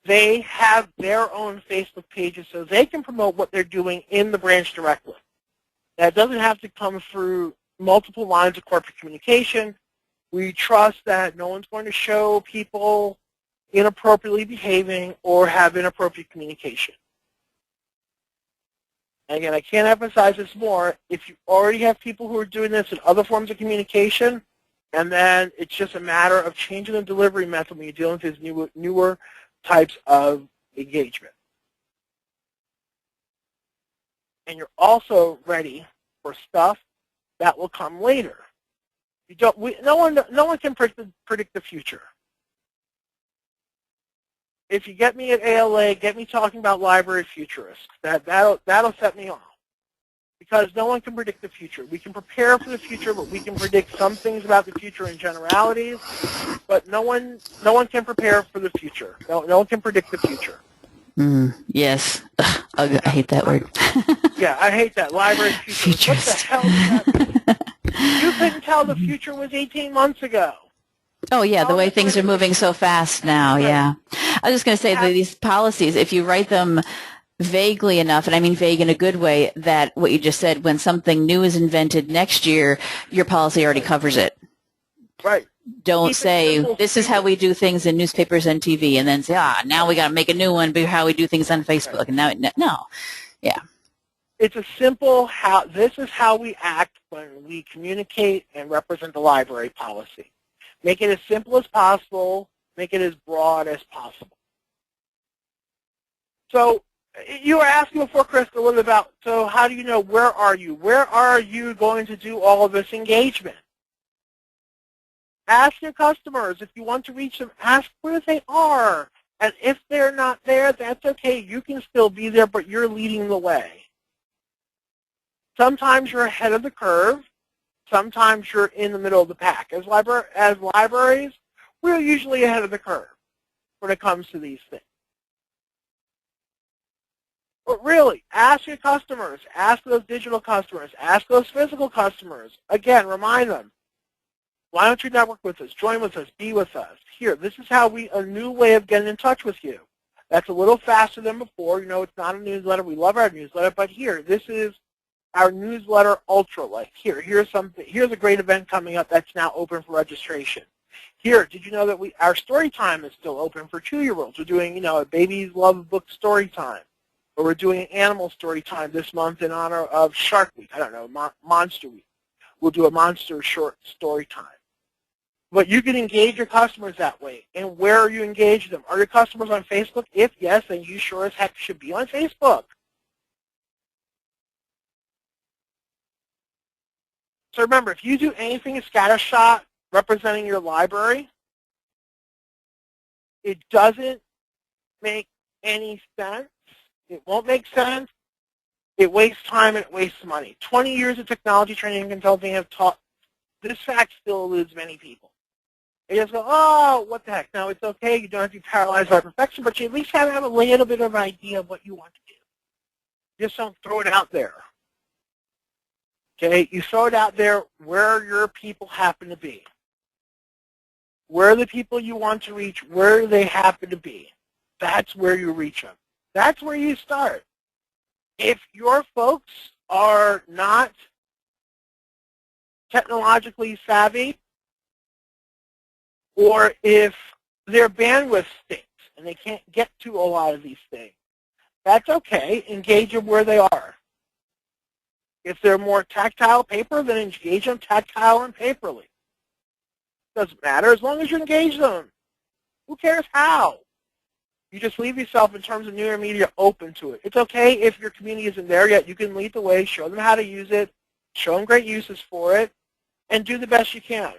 Speaker 2: they have their own Facebook pages so they can promote what they're doing in the branch directly. That doesn't have to come through multiple lines of corporate communication. We trust that no one's going to show people inappropriately behaving or have inappropriate communication. And again, I can't emphasize this more. If you already have people who are doing this in other forms of communication, and then it's just a matter of changing the delivery method when you're dealing with these newer types of engagement. And you're also ready for stuff that will come later. No one can predict the future. If you get me at ALA, get me talking about library futurists. That'll set me off. Because no one can predict the future. We can prepare for the future, but we can predict some things about the future in generalities. But no one can prepare for the future. No one can predict the future.
Speaker 1: Yes. Ugh, I hate that word.
Speaker 2: Yeah, I hate that. Library futurist. What the hell does that mean? You couldn't tell the future was 18 months ago.
Speaker 1: Oh, yeah, the way things are moving so fast now, yeah. I was just going to say that these policies, if you write them vaguely enough, and I mean vague in a good way, that what you just said, when something new is invented next year, your policy already covers it.
Speaker 2: Right.
Speaker 1: Don't say, this is how we do things in newspapers and TV, and then say, now we got to make a new one, but how we do things on Facebook. Right. And now, no. Yeah.
Speaker 2: It's a simple, this is how we act when we communicate and represent the library policy. Make it as simple as possible. Make it as broad as possible. So you were asking before, Chris, a little bit about, so how do you know, where are you? Where are you going to do all of this engagement? Ask your customers. If you want to reach them, ask where they are. And if they're not there, that's okay. You can still be there, but you're leading the way. Sometimes you're ahead of the curve. Sometimes you're in the middle of the pack. As libraries, we're usually ahead of the curve when it comes to these things. But really, ask your customers. Ask those digital customers. Ask those physical customers. Again, remind them, why don't you network with us? Join with us. Be with us. Here, this is a new way of getting in touch with you. That's a little faster than before. You know, it's not a newsletter. We love our newsletter. But here, this is our newsletter ultra. Like here's a great event coming up that's now open for registration. Here, did you know that our story time is still open for 2-year-olds? We're doing, a babies love book story time. Or we're doing animal story time this month in honor of Shark Week. I don't know, Monster Week. We'll do a monster short story time. But you can engage your customers that way. And where are you engaging them? Are your customers on Facebook? If yes, then you sure as heck should be on Facebook. So remember, if you do anything scattershot representing your library, it doesn't make any sense. It won't make sense. It wastes time and it wastes money. 20 years of technology training and consulting have taught this fact still eludes many people. They just go, oh, what the heck. Now, it's okay. You don't have to be paralyzed by perfection, but you at least have a little bit of an idea of what you want to do. Just don't throw it out there. Okay? You throw it out there where your people happen to be. Where the people you want to reach, where they happen to be. That's where you reach them. That's where you start. If your folks are not technologically savvy, or if their bandwidth stinks and they can't get to a lot of these things, that's okay. Engage them where they are. If they're more tactile paper, then engage them tactile and paperly. Doesn't matter as long as you engage them. Who cares how? You just leave yourself in terms of newer media open to it. It's okay if your community isn't there yet. You can lead the way, show them how to use it, show them great uses for it, and do the best you can.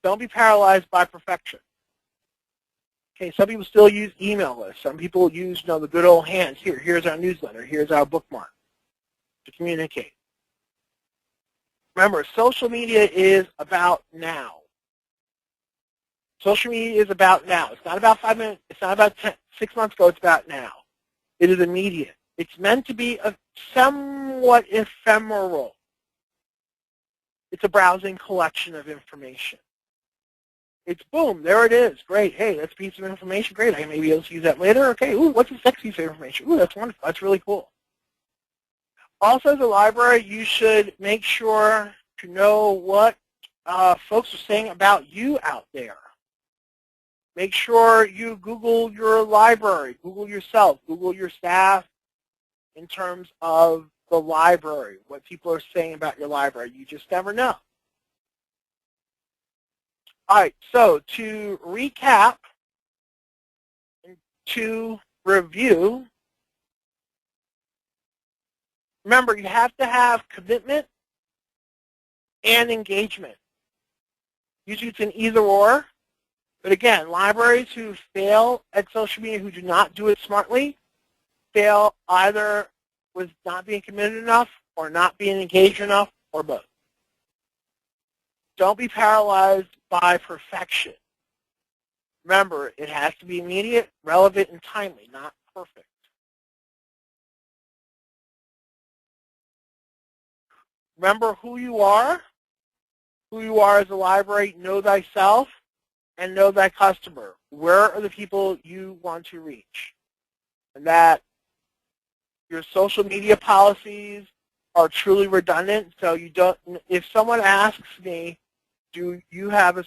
Speaker 2: Don't be paralyzed by perfection. Okay, some people still use email lists. Some people use, the good old hands. Here's our newsletter. Here's our bookmark to communicate. Remember, social media is about now. Social media is about now. It's not about 5 minutes. It's not about 6 months ago. It's about now. It is immediate. It's meant to be somewhat ephemeral. It's a browsing collection of information. It's boom, there it is. Great. Hey, that's a piece of information. Great. I may be able to use that later. Okay. Ooh, what's this next piece of information? Ooh, that's wonderful. That's really cool. Also, as a library, you should make sure to know what folks are saying about you out there. Make sure you Google your library, Google yourself, Google your staff in terms of the library, what people are saying about your library. You just never know. All right, so to recap and to review, remember you have to have commitment and engagement. Usually it's an either or, but again, libraries who fail at social media, who do not do it smartly, fail either with not being committed enough or not being engaged enough or both. Don't be paralyzed by perfection. Remember, it has to be immediate, relevant, and timely, not perfect. Remember who you are as a library. Know thyself and know thy customer. Where are the people you want to reach? And that your social media policies are truly redundant, so you don't, if someone asks me, do you have a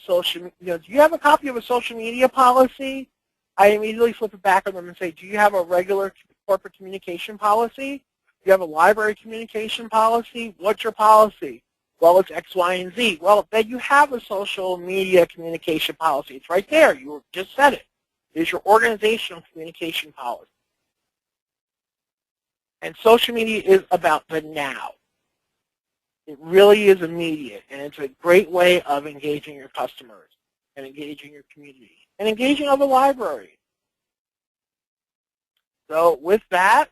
Speaker 2: copy of a social media policy? I immediately flip it back on them and say, do you have a regular corporate communication policy? Do you have a library communication policy? What's your policy? Well, it's X, Y, and Z. Well, then you have a social media communication policy. It's right there. You just said it. It's your organizational communication policy. And social media is about the now. It really is immediate, and it's a great way of engaging your customers and engaging your community and engaging other libraries. So with that,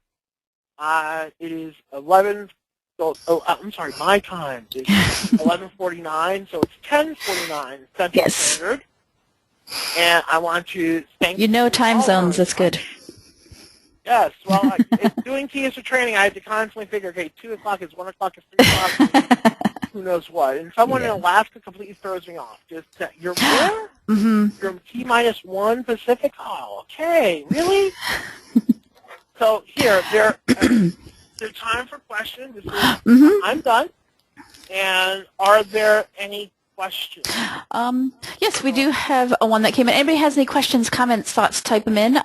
Speaker 2: it is 11. So, I'm sorry, my time is 11:49, so it's 10:49 Central Standard. And I want to thank
Speaker 1: you. Know time zones. That's good.
Speaker 2: Yes, well, doing TSA training, I had to constantly figure, okay, 2 o'clock is 1 o'clock is 3 o'clock, who knows what. And someone in Alaska completely throws me off. Just, you're where? You're T-1 Pacific? Oh, okay, really? So here, there's time for questions. This is, I'm done. And are there any questions?
Speaker 1: Yes, we do have one that came in. Anybody has any questions, comments, thoughts, type them in.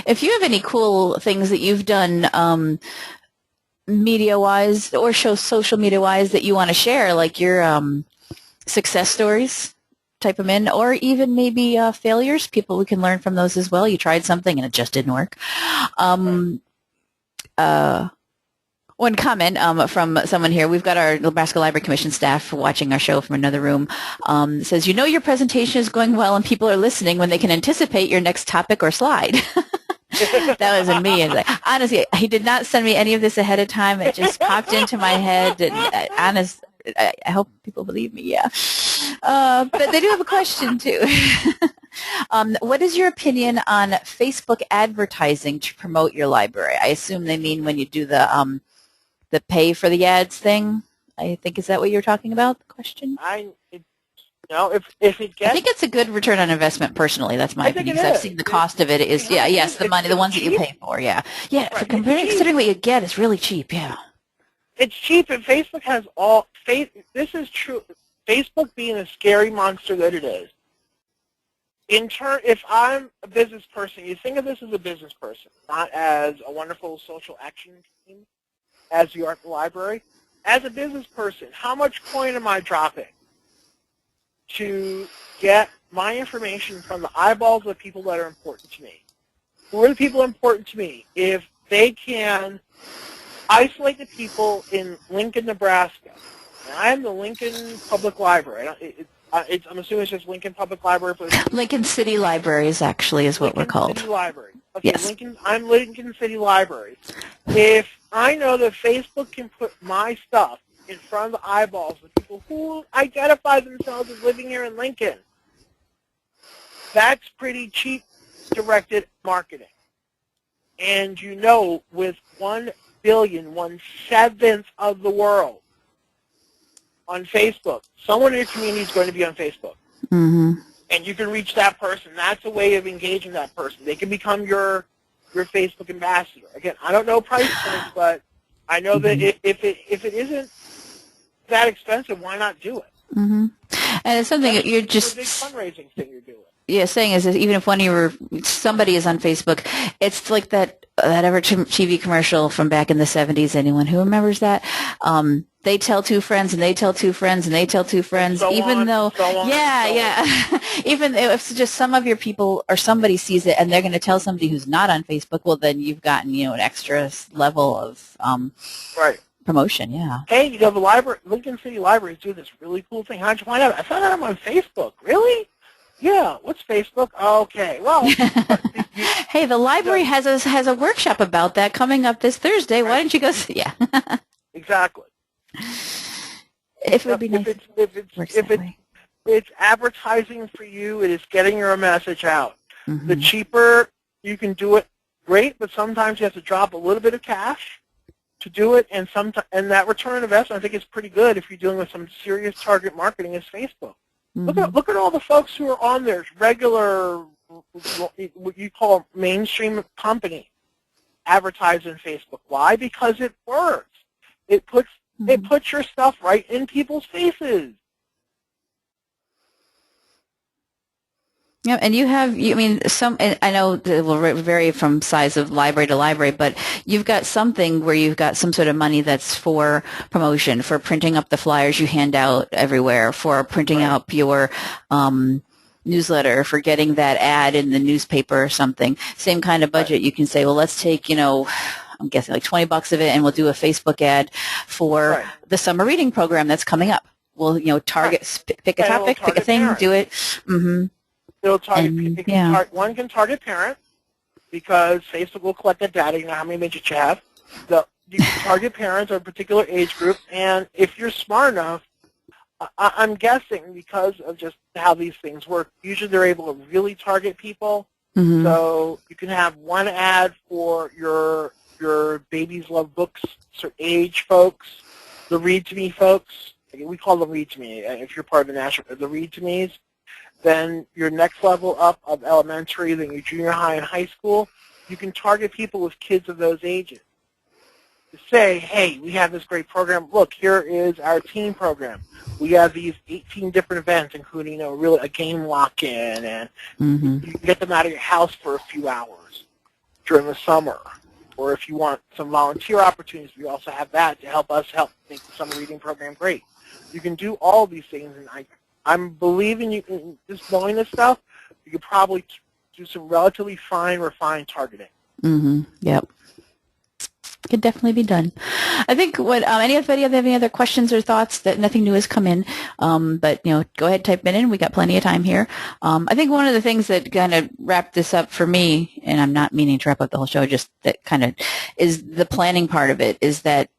Speaker 1: If you have any cool things that you've done media-wise or social media-wise that you want to share, like your success stories, type them in, or even maybe failures. We can learn from those as well. You tried something and it just didn't work. One comment from someone here. We've got our Nebraska Library Commission staff watching our show from another room. It says, you know your presentation is going well and people are listening when they can anticipate your next topic or slide. That wasn't me. Honestly, he did not send me any of this ahead of time. It just popped into my head. And I hope people believe me, yeah. But they do have a question, too. What is your opinion on Facebook advertising to promote your library? I assume they mean when you do the pay for the ads thing. I think, is that what you're talking about, the question?
Speaker 2: If it gets...
Speaker 1: I think it's a good return on investment, personally. That's my opinion, because I've seen the cost of it is, the money, the ones that you pay for, yeah. Yeah, right. Considering what you get, it's really cheap, yeah.
Speaker 2: It's cheap, and Facebook has this is true, Facebook being a scary monster that it is. If I'm a business person, you think of this as a business person, not as a wonderful social action team, as you are at the library. As a business person, how much coin am I dropping to get my information from the eyeballs of the people that are important to me? Who are the people important to me? If they can isolate the people in Lincoln, Nebraska, and I am the Lincoln Public Library. I'm assuming it's just Lincoln Public Library.
Speaker 1: Lincoln City Libraries, actually, is what we're called.
Speaker 2: Lincoln City Library. Okay,
Speaker 1: yes.
Speaker 2: I'm Lincoln City Libraries. If I know that Facebook can put my stuff in front of the eyeballs of people who identify themselves as living here in Lincoln, that's pretty cheap directed marketing. And with 1 billion, 1/7 of the world on Facebook. Someone in your community is going to be on Facebook.
Speaker 1: Mm-hmm.
Speaker 2: And you can reach that person. That's a way of engaging that person. They can become your Facebook ambassador. Again, I don't know price points, but I know that if it isn't that expensive, why not do it?
Speaker 1: Mm-hmm. And it's something that you're just...
Speaker 2: It's a big fundraising thing you're doing.
Speaker 1: Yeah, saying is that even if somebody is on Facebook, it's like that ever TV commercial from back in the 70s. Anyone who remembers that? They tell two friends, and they tell two friends, and they tell two friends. Even though, even if just some of your people or somebody sees it, and they're going to tell somebody who's not on Facebook, well, then you've gotten an extra level of promotion. Yeah.
Speaker 2: Hey, the library, Lincoln City Library is doing this really cool thing. How'd you find out? I found out I'm on Facebook. Really? Yeah, what's Facebook? Okay, well.
Speaker 1: Hey, the library has a workshop about that coming up this Thursday. Why don't you go see? Yeah.
Speaker 2: Exactly.
Speaker 1: If it would be nice.
Speaker 2: If it's advertising for you, it is getting your message out.
Speaker 1: Mm-hmm.
Speaker 2: The cheaper you can do it, great, but sometimes you have to drop a little bit of cash to do it, and that return on investment I think is pretty good if you're dealing with some serious target marketing as Facebook.
Speaker 1: Mm-hmm.
Speaker 2: Look at all the folks who are on there, regular, what you call mainstream company, advertising Facebook. Why? Because it works. It puts your stuff right in people's faces.
Speaker 1: Yeah, and I know it will vary from size of library to library, but you've got something where you've got some sort of money that's for promotion, for printing up the flyers you hand out everywhere, for printing up your newsletter, for getting that ad in the newspaper or something. Same kind of budget. You can say, well, let's take, I'm guessing like $20 of it, and we'll do a Facebook ad for the summer reading program that's coming up. We'll, target, pick a topic, pick a thing, do it. Mm-hmm.
Speaker 2: It'll target, one can target parents because Facebook will collect that data. You know how many midgets you have. You can target parents or a particular age group, and if you're smart enough, I'm guessing because of just how these things work, usually they're able to really target people.
Speaker 1: Mm-hmm.
Speaker 2: So you can have one ad for your babies love books, so age folks, the read to me folks. We call them read to me if you're part of the read to me's. Then your next level up of elementary, then your junior high and high school, you can target people with kids of those ages. To say, hey, we have this great program. Look, here is our teen program. We have these 18 different events, including really a game lock-in, and you can get them out of your house for a few hours during the summer. Or if you want some volunteer opportunities, we also have that to help make the summer reading program great. You can do all these things, and I'm believing you in just knowing this stuff, you could probably do some relatively fine, refined targeting.
Speaker 1: Mm-hmm. Yep. Could definitely be done. I think anybody have any other questions or thoughts? That nothing new has come in, but go ahead, type it in. We got plenty of time here. I think one of the things that kind of wrapped this up for me, and I'm not meaning to wrap up the whole show, just that kind of is the planning part of it. Is that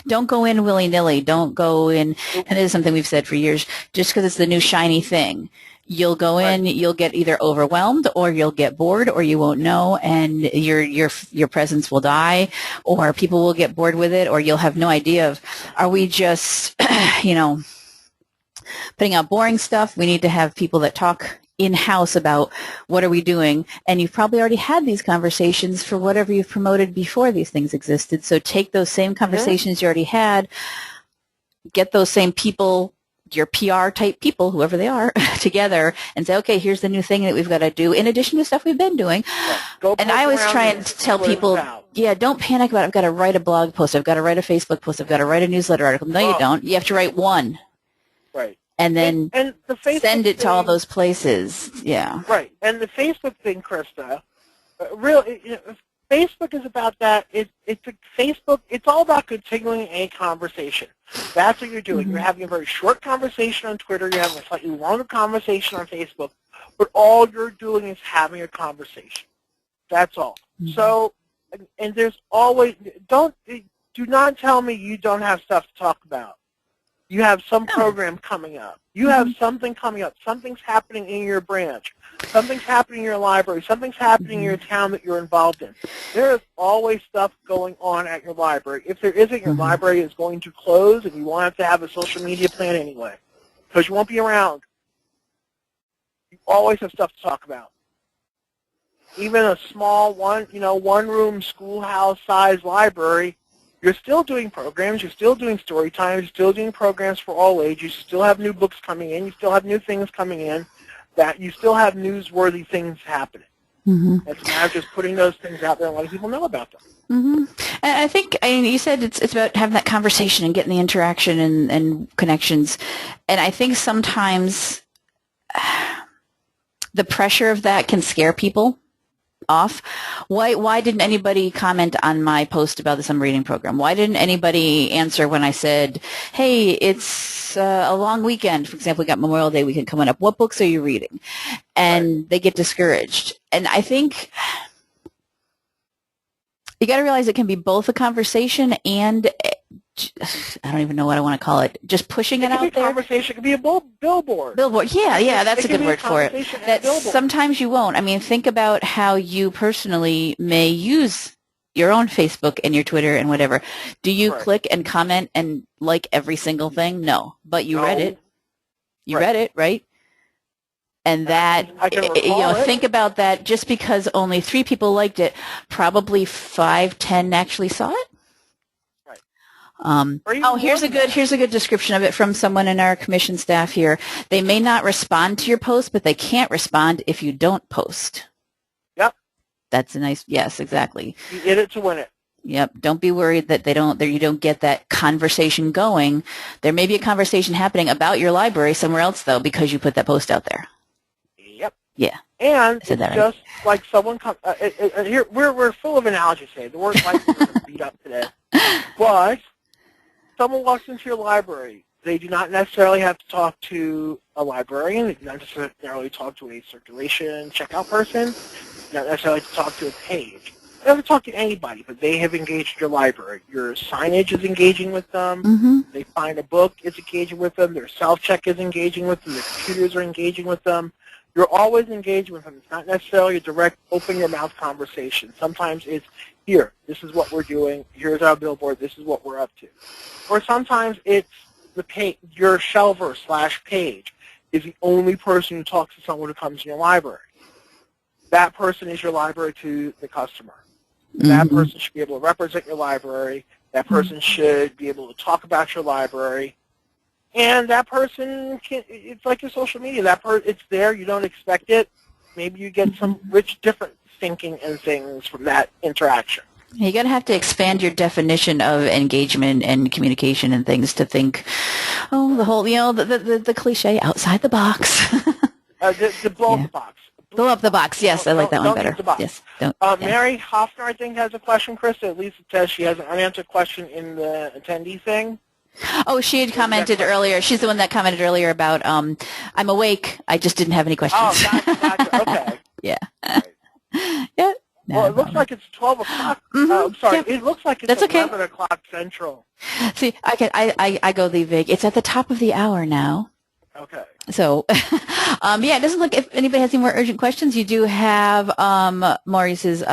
Speaker 1: don't go in willy-nilly. Don't go in, and it is something we've said for years, just because it's the new shiny thing. You'll go in, you'll get either overwhelmed, or you'll get bored, or you won't know, and your presence will die, or people will get bored with it, or you'll have no idea of, are we just, putting out boring stuff? We need to have people that talk in-house about what are we doing, and you've probably already had these conversations for whatever you've promoted before these things existed. So take those same conversations you already had, get those same people, your PR type people, whoever they are, together and say, okay, here's the new thing that we've got to do in addition to stuff we've been doing. And I always try and tell people, don't panic about it. I've got to write a blog post. I've got to write a Facebook post. I've got to write a newsletter article. No, you don't. You have to write one.
Speaker 2: Right.
Speaker 1: And then
Speaker 2: and the
Speaker 1: send it to all those places. Yeah.
Speaker 2: Right. And the Facebook thing, Krista, Facebook is about that. It's all about continuing a conversation. That's what you're doing. You're having a very short conversation on Twitter. You're having a slightly longer conversation on Facebook. But all you're doing is having a conversation. That's all. So, and there's always, do not tell me you don't have stuff to talk about. You have some program coming up. You have something coming up. Something's happening in your branch. Something's happening in your library. Something's happening in your town that you're involved in. There is always stuff going on at your library. If there isn't, your library is going to close, and you won't have to have a social media plan anyway, because you won't be around. You always have stuff to talk about. Even a small one-room schoolhouse-sized library, you're still doing programs, you're still doing story times, you're still doing programs for all ages, you still have new books coming in, you still have new things coming in, that you still have newsworthy things happening. It's a matter of just putting those things out there and letting people know about them.
Speaker 1: And I think, you said it's about having that conversation and getting the interaction and connections. And I think sometimes the pressure of that can scare people off. Why didn't anybody comment on my post about the summer reading program? Why didn't anybody answer when I said, hey, it's a long weekend. For example, we got Memorial Day weekend coming up. What books are you reading? And they get discouraged. And I think you got to realize it can be both a conversation and I don't even know what I want to call it. Just pushing it out there.
Speaker 2: It could be a conversation. It could be a billboard.
Speaker 1: Billboard. Yeah, that's a good word for it. That sometimes you won't. I mean, think about how you personally may use your own Facebook and your Twitter and whatever. Do you click and comment and like every single thing? No. But you read it. You read it, right? And that, think about that. Just because only 3 people liked it, probably 5, 10 actually saw it. Here's a good description of it from someone in our commission staff here. They may not respond to your post, but they can't respond if you don't post.
Speaker 2: Yep.
Speaker 1: That's a nice, yes, exactly.
Speaker 2: You did it to win it.
Speaker 1: Yep. Don't be worried that you don't get that conversation going. There may be a conversation happening about your library somewhere else, though, because you put that post out there.
Speaker 2: Yep.
Speaker 1: Yeah.
Speaker 2: And just like someone comes, here we're full of analogies today. The word like we're going to beat up today. But someone walks into your library. They do not necessarily have to talk to a librarian. They do not necessarily talk to a circulation checkout person. They do not necessarily have to talk to a page. They don't have to talk to anybody, but they have engaged your library. Your signage is engaging with them. They find a book, it's engaging with them. Their self-check is engaging with them. Their computers are engaging with them. You're always engaged with them. It's not necessarily a direct open-your-mouth conversation. Sometimes it's, here, this is what we're doing. Here's our billboard. This is what we're up to. Or sometimes it's the your shelver / page is the only person who talks to someone who comes in your library. That person is your library to the customer. That person should be able to represent your library. That person should be able to talk about your library. And that person it's like your social media. It's there. You don't expect it. Maybe you get some rich, different thinking and things from that interaction.
Speaker 1: You're going to have to expand your definition of engagement and communication and things to think, the whole, the cliche, outside the box.
Speaker 2: To blow up the box.
Speaker 1: Blow up the box, yes, I like that one better. Yes,
Speaker 2: Mary Hoffner, I think, has a question, Krista. At least it says she has an unanswered question in the attendee thing.
Speaker 1: Oh, she had commented earlier. She's the one that commented earlier about, I'm awake, I just didn't have any questions.
Speaker 2: Oh, gotcha. Okay.
Speaker 1: Yeah.
Speaker 2: Right.
Speaker 1: Yeah.
Speaker 2: Well, it looks like it's 12 o'clock. I'm sorry. Yeah. It looks like it's 11 o'clock Central.
Speaker 1: See, I go the vague. It's at the top of the hour now.
Speaker 2: Okay.
Speaker 1: So, it doesn't look, if anybody has any more urgent questions, you do have Maurice's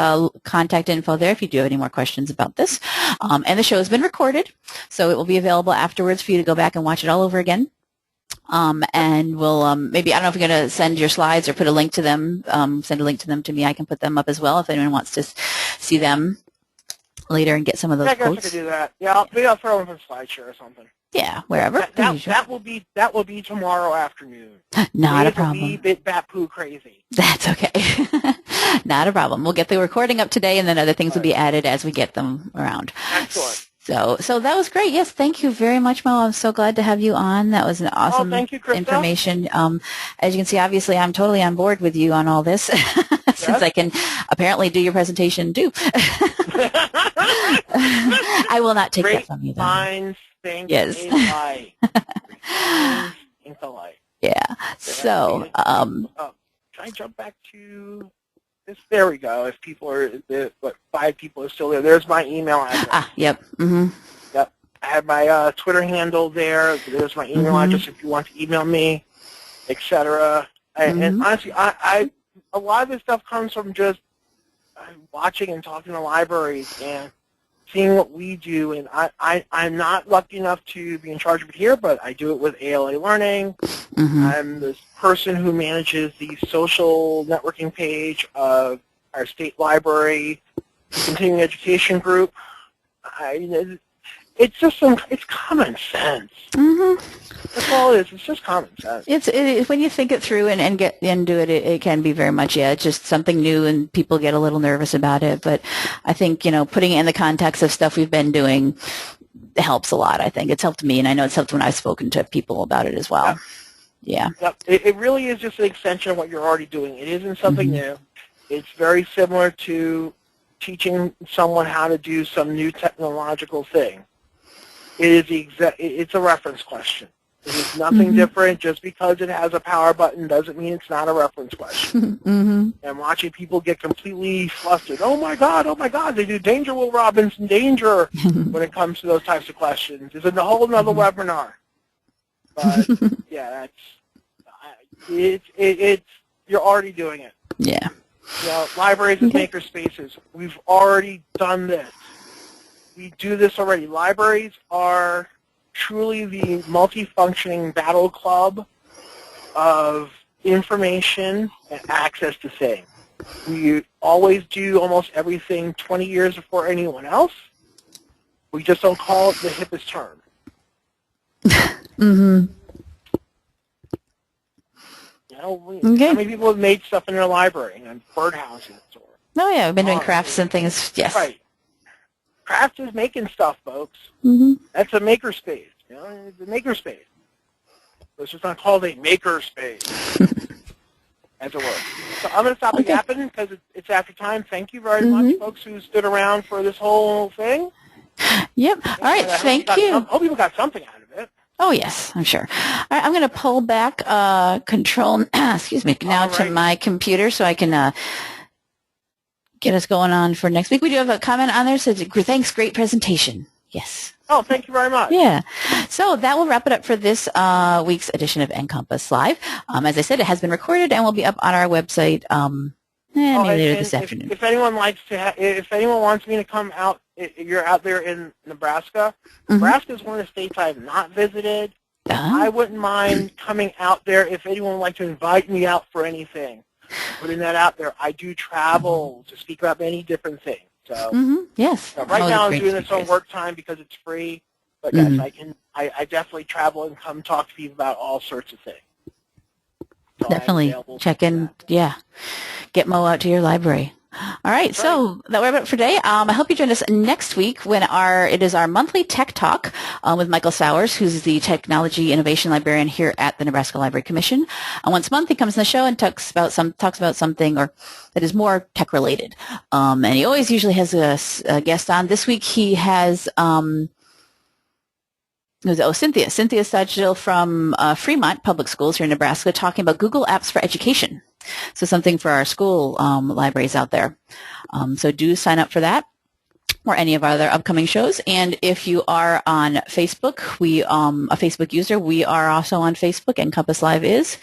Speaker 1: contact info there if you do have any more questions about this. And the show has been recorded, so it will be available afterwards for you to go back and watch it all over again. And we'll maybe, I don't know if you're going to send your slides or put a link to them, send a link to them to me. I can put them up as well if anyone wants to see them later and get some of those quotes.
Speaker 2: I guess I could do that. Yeah, maybe I'll throw them in SlideShare or something.
Speaker 1: Yeah, wherever.
Speaker 2: That will be tomorrow afternoon.
Speaker 1: Not a problem.
Speaker 2: Be a bit bat-poo crazy.
Speaker 1: That's okay. Not a problem. We'll get the recording up today, and then other things will be added as we get them around.
Speaker 2: Excellent.
Speaker 1: So that was great. Yes, thank you very much, Mo. I'm so glad to have you on. That was an awesome information. As you can see, obviously, I'm totally on board with you on all this, since I can apparently do your presentation too. I will not take that from you, though.
Speaker 2: Minds think alike. Think alike.
Speaker 1: Yeah. So,
Speaker 2: can I jump back to this? There we go. If people are, 5 people are still there, there's my email address.
Speaker 1: Yep. Mm-hmm.
Speaker 2: Yep. have my Twitter handle there. There's my email address if you want to email me, etc. And honestly, a lot of this stuff comes from just watching and talking to libraries and seeing what we do. And I'm not lucky enough to be in charge of it here, but I do it with ALA Learning. I'm this person who manages the social networking page of our state library continuing education group. It's just it's common sense. That's all it is. It's just common sense.
Speaker 1: When you think it through and get into it, it can be very much, it's just something new and people get a little nervous about it. But I think, putting it in the context of stuff we've been doing helps a lot, I think. It's helped me, and I know it's helped when I've spoken to people about it as well. Yeah.
Speaker 2: It really is just an extension of what you're already doing. It isn't something new. It's very similar to teaching someone how to do some new technological thing. It's a reference question. It is nothing different. Just because it has a power button doesn't mean it's not a reference question. And watching people get completely flustered. Oh my God, they do Danger Will Robinson Danger when it comes to those types of questions. It's a whole other webinar. But yeah, you're already doing it.
Speaker 1: Yeah.
Speaker 2: Libraries and maker spaces. We've already done this. We do this already. Libraries are truly the multifunctioning battle club of information and access to things. We always do almost everything 20 years before anyone else. We just don't call it the hippest term. How many people have made stuff in their library and birdhouses?
Speaker 1: Oh yeah, I've been doing crafts and things. Yes.
Speaker 2: Right. Craft is making stuff, folks. That's a makerspace. It's a makerspace. It's just not called a makerspace, as it were. So I'm going to stop yapping because it's after time. Thank you very much, folks who stood around for this whole thing.
Speaker 1: Yep. All right. Thank you.
Speaker 2: I hope people got something out of it.
Speaker 1: Oh, yes, I'm sure. All right, I'm going to pull back control, excuse me, now to my computer so I can get us going on for next week. We do have a comment on there. Says, thanks, great presentation. Yes.
Speaker 2: Oh, thank you very much.
Speaker 1: Yeah. So that will wrap it up for this week's edition of NCompass Live. As I said, it has been recorded and will be up on our website maybe later this afternoon.
Speaker 2: If anyone likes to, if anyone wants me to come out, you're out there in Nebraska. Nebraska is one of the states I have not visited. I wouldn't mind coming out there if anyone would like to invite me out for anything. Putting that out there. I do travel to speak about many different things. So
Speaker 1: yes.
Speaker 2: Right now I'm doing this on work time because it's free. But yes, I definitely travel and come talk to people about all sorts of things. So
Speaker 1: definitely check in. Yeah. Get Mo out to your library. All right, so that wraps it up for today. I hope you join us next week when it is our monthly Tech Talk with Michael Sowers, who's the Technology Innovation Librarian here at the Nebraska Library Commission. Once a month, he comes on the show and talks about something or that is more tech related. And he always usually has a guest on. This week he has Cynthia Sagil from Fremont Public Schools here in Nebraska talking about Google Apps for Education. So something for our school libraries out there. So do sign up for that or any of our other upcoming shows. And if you are on Facebook, a Facebook user, we are also on Facebook, NCompass Live is.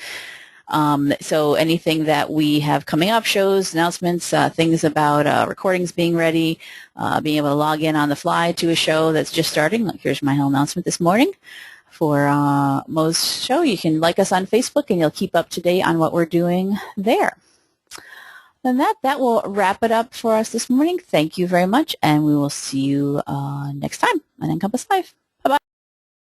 Speaker 1: So anything that we have coming up, shows, announcements, things about recordings being ready, being able to log in on the fly to a show that's just starting. Like here's my whole announcement this morning. For Mo's show, you can like us on Facebook and you'll keep up to date on what we're doing there. And that will wrap it up for us this morning. Thank you very much, and we will see you next time on NCompass Live.